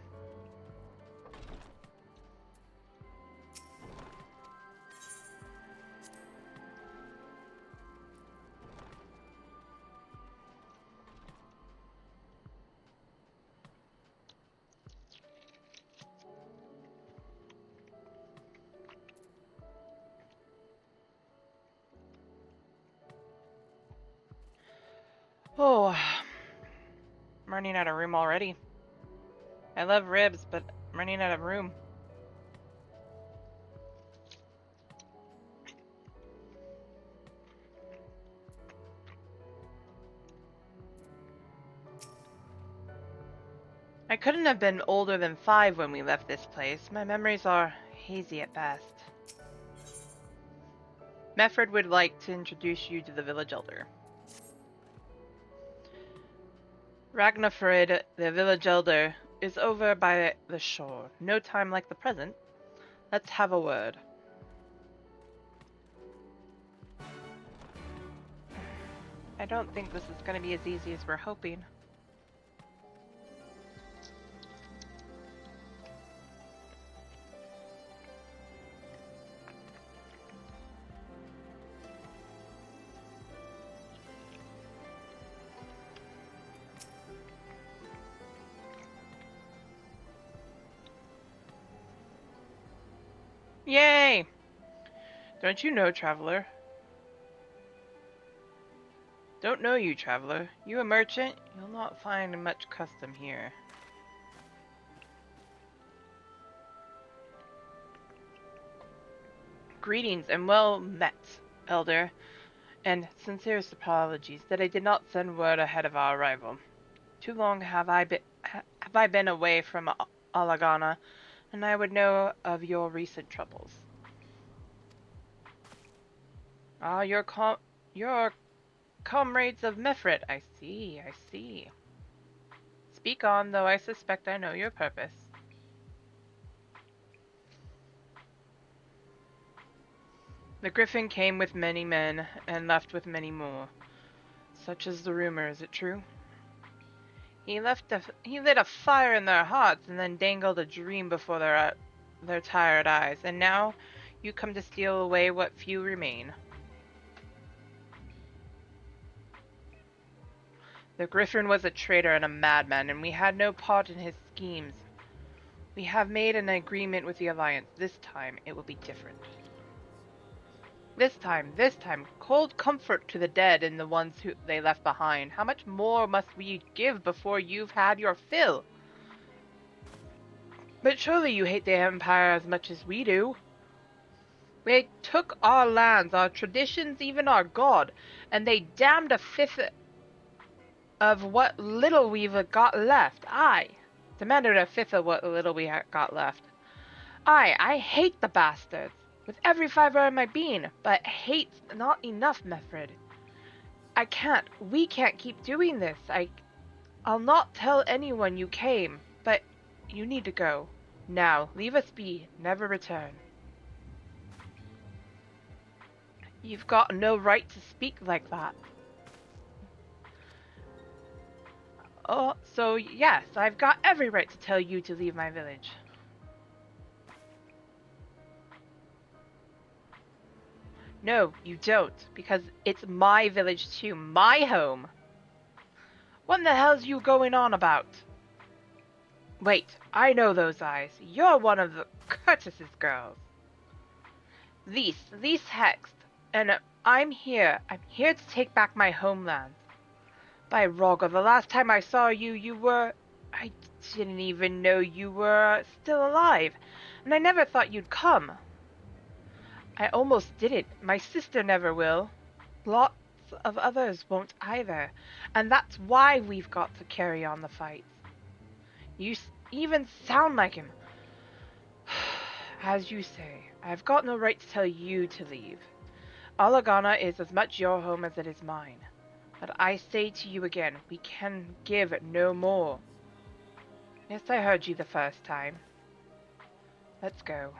Oh, I'm running out of room already. I love ribs, but I'm running out of room. I couldn't have been older than 5 when we left this place. My memories are hazy at best. Mefford would like to introduce you to the village elder. Ragnarfrid, the village elder, is over by the shore. No time like the present. Let's have a word. I don't think this is going to be as easy as we're hoping. Yay! Don't you know, traveler? Don't know you, traveler. You a merchant? You'll not find much custom here. Greetings and well met, elder, and sincerest apologies that I did not send word ahead of our arrival. Too long have I been away from Alagana, and I would know of your recent troubles. Ah, your comrades of Mefrit, I see, I see. Speak on, though I suspect I know your purpose. The Griffin came with many men, and left with many more. Such is the rumor, is it true? He lit a fire in their hearts, and then dangled a dream before their tired eyes, and now you come to steal away what few remain. The Griffin was a traitor and a madman, and we had no part in his schemes. We have made an agreement with the Alliance. This time, it will be different. This time, cold comfort to the dead and the ones who they left behind. How much more must we give before you've had your fill? But surely you hate the Empire as much as we do. They took our lands, our traditions, even our god, and they damned a fifth of what little we've got left. Demanded a fifth of what little we got left. I hate the bastards with every fiber in my being, but hate's not enough, Methrid. We can't keep doing this. I'll not tell anyone you came, but you need to go. Now, leave us be, never return. You've got no right to speak like that. Oh, so yes, I've got every right to tell you to leave my village. No, you don't, because it's my village too, my home. What the hell's you going on about? Wait, I know those eyes. You're one of the Curtis's girls. Lise Hext, and I'm here. I'm here to take back my homeland. By Roger, the last time I saw you were... I didn't even know you were still alive, and I never thought you'd come. I almost didn't. My sister never will. Lots of others won't either, and that's why we've got to carry on the fight. You even sound like him. As you say, I've got no right to tell you to leave. Alagana is as much your home as it is mine. But I say to you again, we can give no more. Yes, I heard you the first time. Let's go.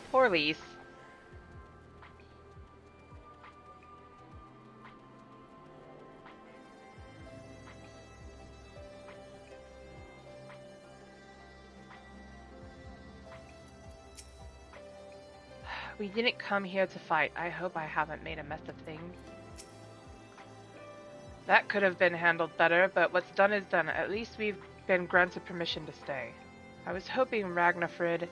Poor Lise. We didn't come here to fight. I hope I haven't made a mess of things. That could have been handled better, but what's done is done. At least we've been granted permission to stay. I was hoping Ragnarfrid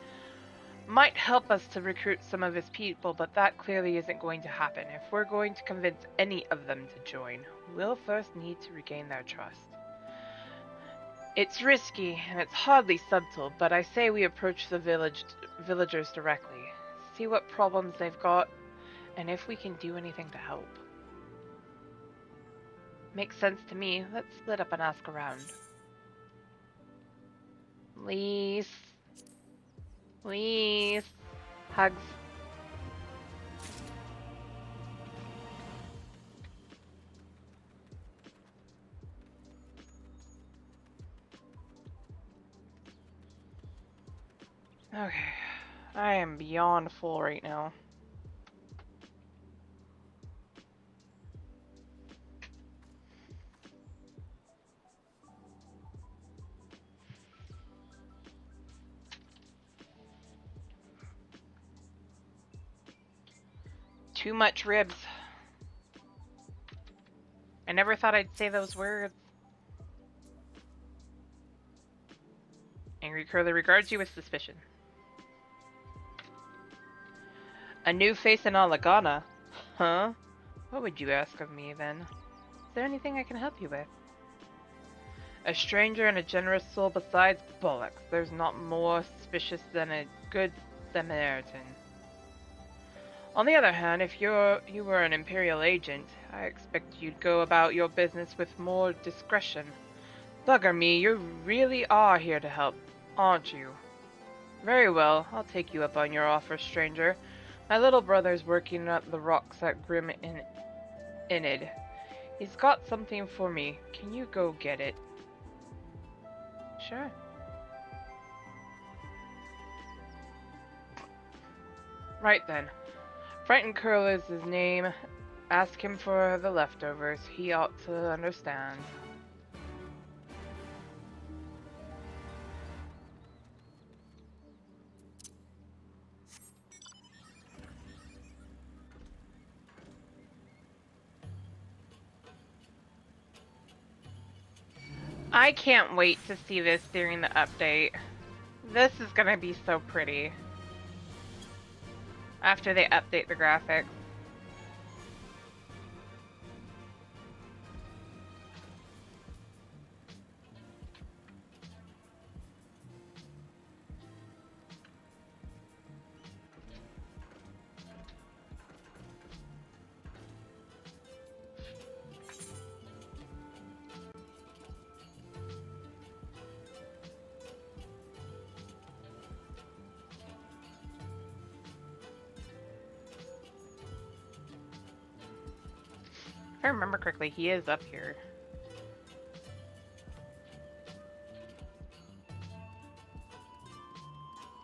might help us to recruit some of his people, but that clearly isn't going to happen. If we're going to convince any of them to join, we'll first need to regain their trust. It's risky, and it's hardly subtle, but I say we approach the villagers directly. See what problems they've got, and if we can do anything to help. Makes sense to me. Let's split up and ask around. Lise. Hugs. Okay. I am beyond full right now. Too much ribs. I never thought I'd say those words. Angry Curly regards you with suspicion. A new face in Alagana? Huh? What would you ask of me, then? Is there anything I can help you with? A stranger and a generous soul besides bollocks. There's not more suspicious than a good Samaritan. On the other hand, if you were an Imperial agent, I expect you'd go about your business with more discretion. Bugger me, you really are here to help, aren't you? Very well, I'll take you up on your offer, stranger. My little brother's working at the rocks at Grim Inid. He's got something for me. Can you go get it? Sure. Right then. Frightened Curl is his name. Ask him for the leftovers. He ought to understand. I can't wait to see this during the update. This is gonna be so pretty. After they update the graphics. If I remember correctly, he is up here.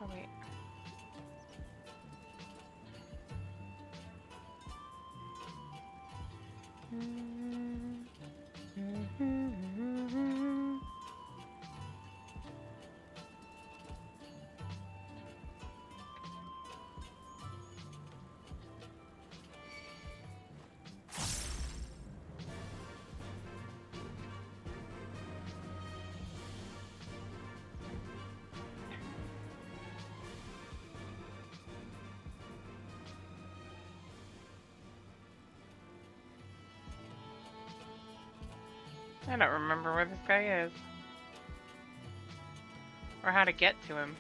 Oh wait. I don't remember where this guy is. Or how to get to him.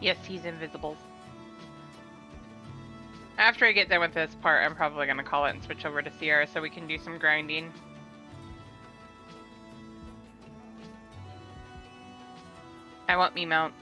Yes, he's invisible. After I get done with this part, I'm probably going to call it and switch over to Sierra so we can do some grinding. I want me mounts.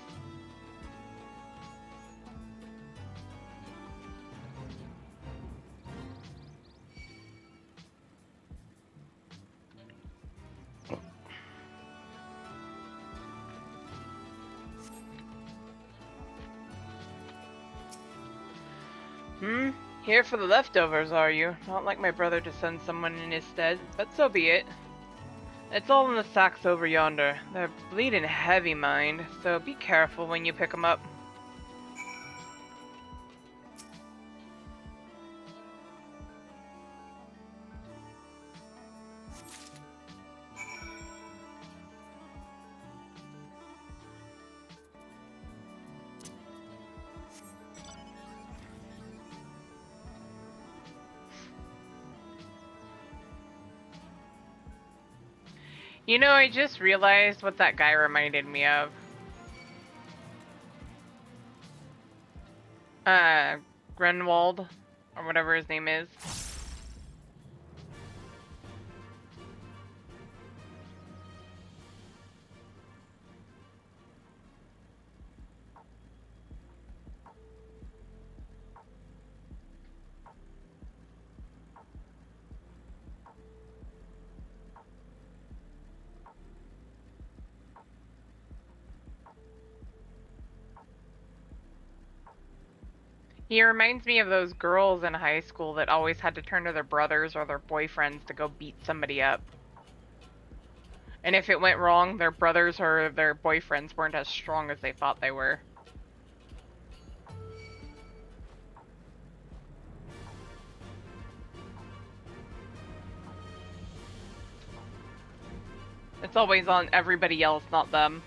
Here for the leftovers, are you? Not like my brother to send someone in his stead, but so be it. It's all in the sacks over yonder. They're bleeding heavy, mind, so be careful when you pick 'em up. You know, I just realized what that guy reminded me of. Grenwald, or whatever his name is. He reminds me of those girls in high school that always had to turn to their brothers or their boyfriends to go beat somebody up. And if it went wrong, their brothers or their boyfriends weren't as strong as they thought they were. It's always on everybody else, not them.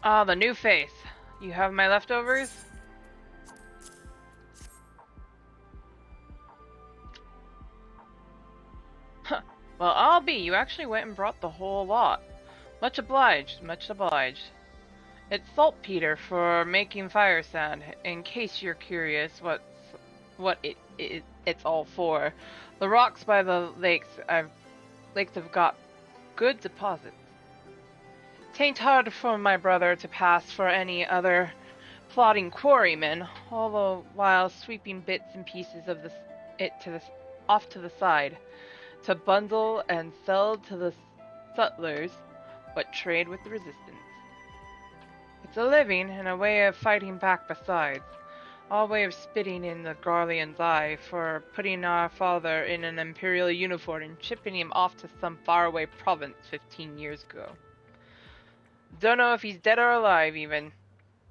Ah, the new face. You have my leftovers? Huh. Well, I'll be. You actually went and brought the whole lot. Much obliged, much obliged. It's saltpeter for making fire sand, in case you're curious it's all for. The rocks by the lakes have got good deposits. Tain't hard for my brother to pass for any other plodding quarryman, all the while sweeping bits and pieces of off to the side, to bundle and sell to the sutlers what trade with the resistance. It's a living and a way of fighting back besides. All way of spitting in the Garlean's eye for putting our father in an imperial uniform and shipping him off to some faraway province 15 years ago. Don't know if he's dead or alive even.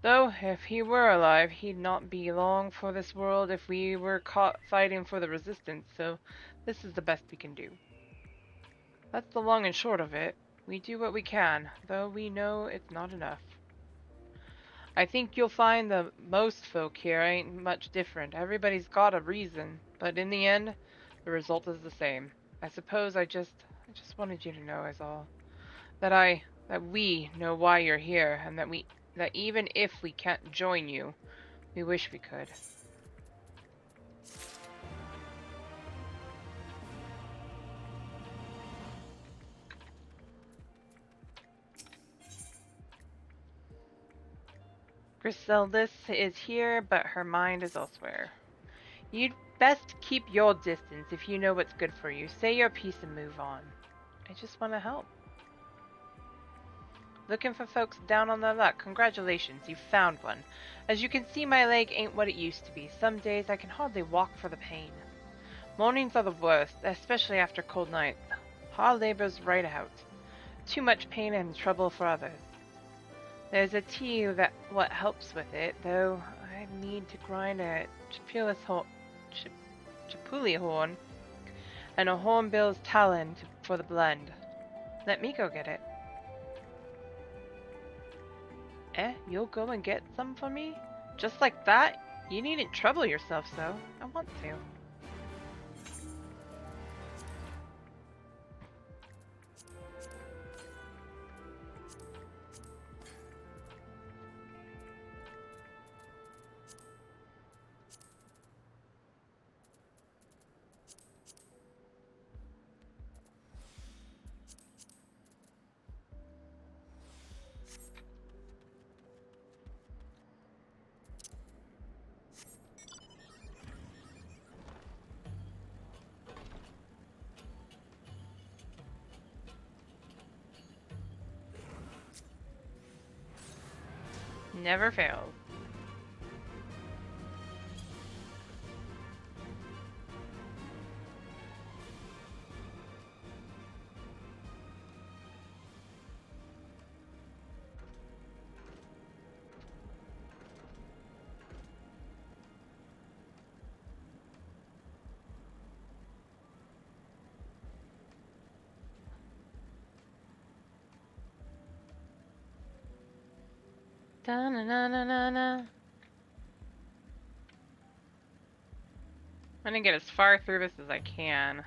Though, if he were alive, he'd not be long for this world if we were caught fighting for the resistance, so this is the best we can do. That's the long and short of it. We do what we can, though we know it's not enough. I think you'll find the most folk here ain't much different. Everybody's got a reason, but in the end, the result is the same. I suppose I just wanted you to know is all. That we know why you're here, and that even if we can't join you, we wish we could. Griseldis is here, but her mind is elsewhere. You'd best keep your distance if you know what's good for you. Say your piece and move on. I just want to help. Looking for folks down on their luck. Congratulations, you found one. As you can see, my leg ain't what it used to be. Some days I can hardly walk for the pain. Mornings are the worst, especially after cold nights. Hard labor's right out. Too much pain and trouble for others. There's a tea that what helps with it, though I need to grind a chipuli horn and a hornbill's talon for the blend. Let me go get it. You'll go and get some for me? Just like that? You needn't trouble yourself so. I want to. Never fails. Da-na-na-na-na-na. I'm gonna get as far through this as I can.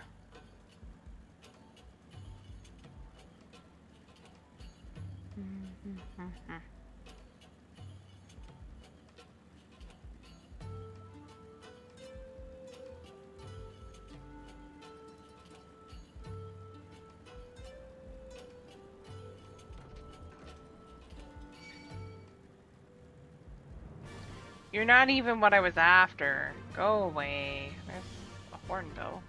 You're not even what I was after. Go away. There's a hornbill.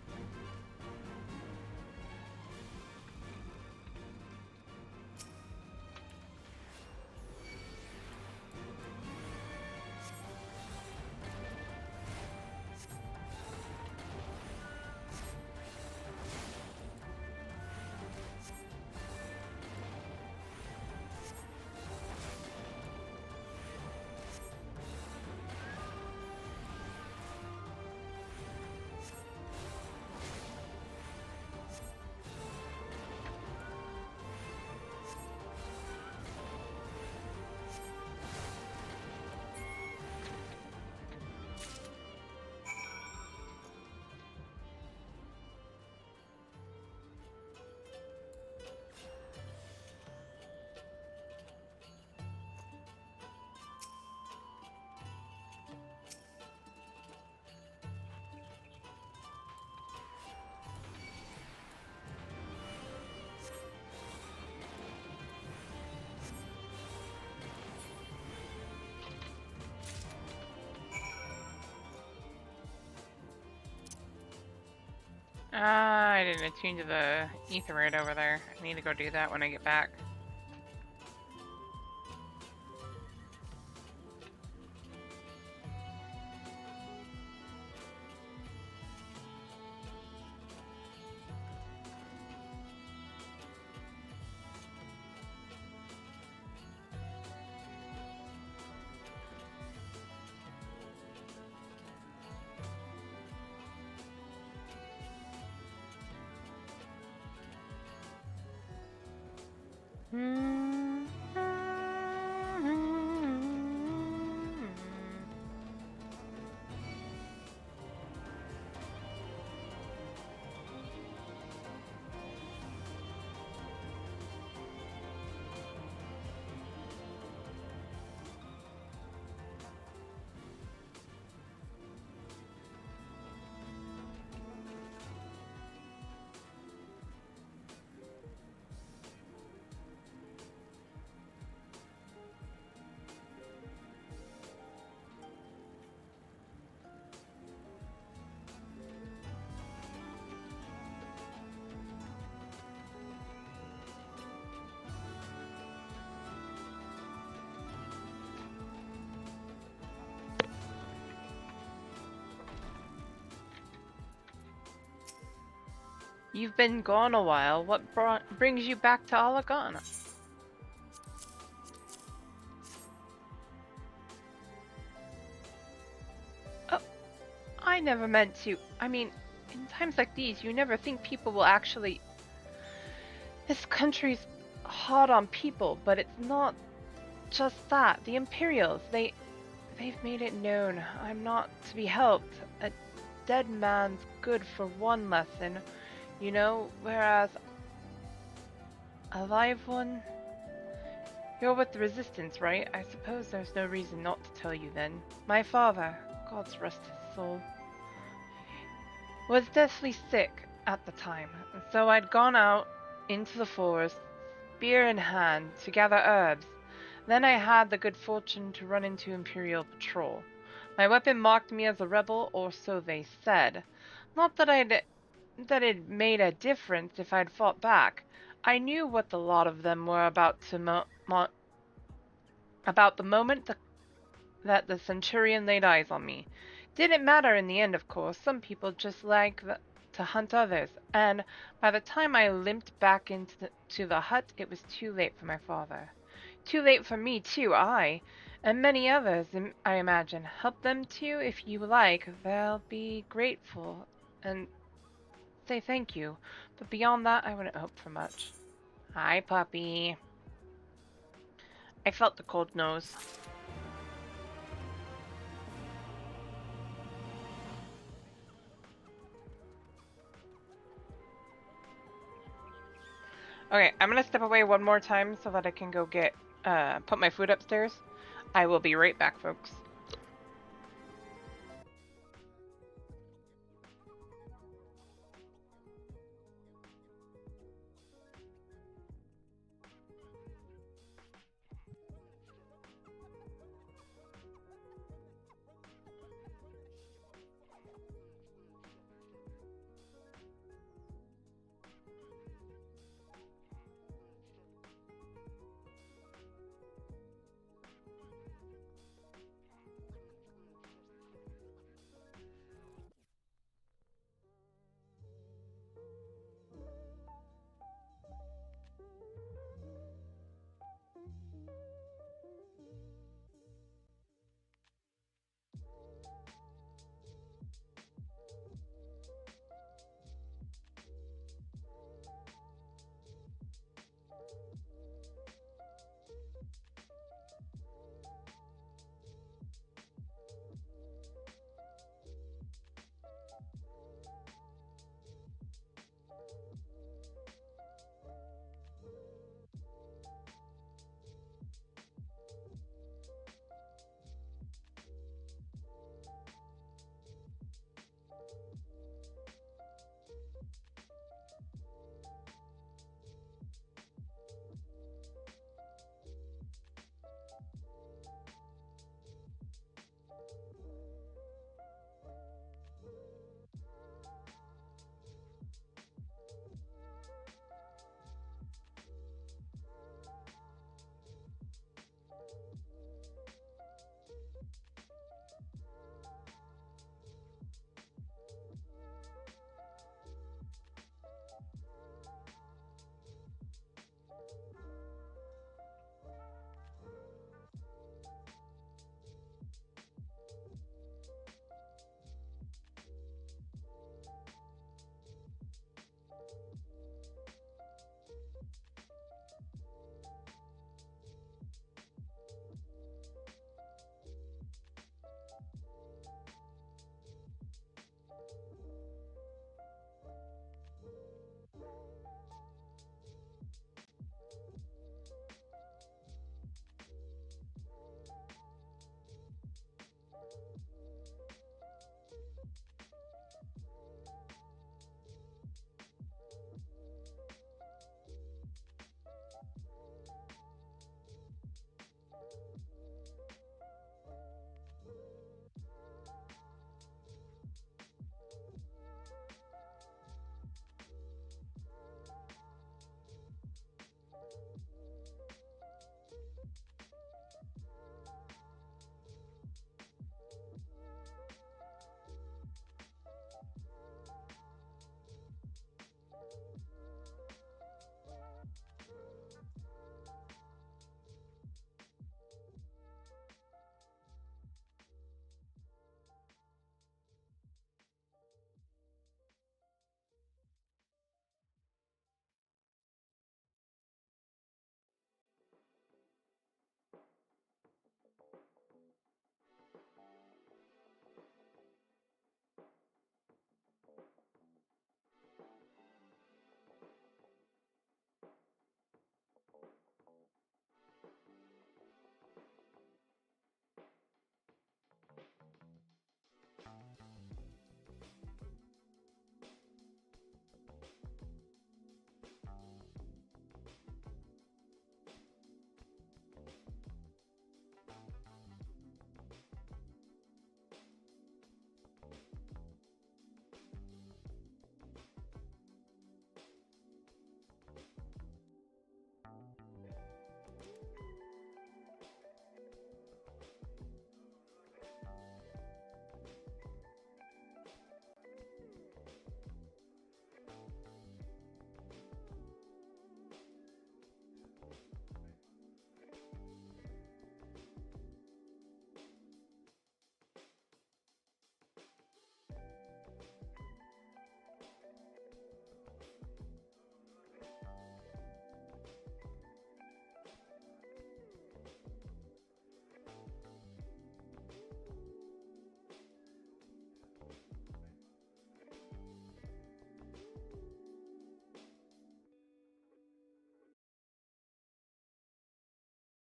I didn't attune to the ether right over there. I need to go do that when I get back. You've been gone a while. What brings you back to Alagana? Oh, I never meant to. I mean, in times like these, you never think people will actually... This country's hard on people, but it's not just that. The Imperials, they've made it known I'm not to be helped. A dead man's good for one lesson, you know, whereas a live one... You're with the Resistance, right? I suppose there's no reason not to tell you then. My father, God's rest his soul, was deathly sick at the time, and so I'd gone out into the forest, spear in hand, to gather herbs. Then I had the good fortune to run into Imperial patrol. My weapon marked me as a rebel, or so they said. Not that it made a difference if I'd fought back. I knew what the lot of them were about about the moment that the Centurion laid eyes on me. Didn't matter in the end, of course. Some people just like to hunt others, and by the time I limped back into the hut, it was too late for my father. Too late for me, too, and many others, I imagine. Help them, too, if you like. They'll be grateful, and say thank you. But beyond that, I wouldn't hope for much. Hi, puppy. I felt the cold nose. Okay, I'm gonna step away one more time so that I can go get, put my food upstairs. I will be right back, folks.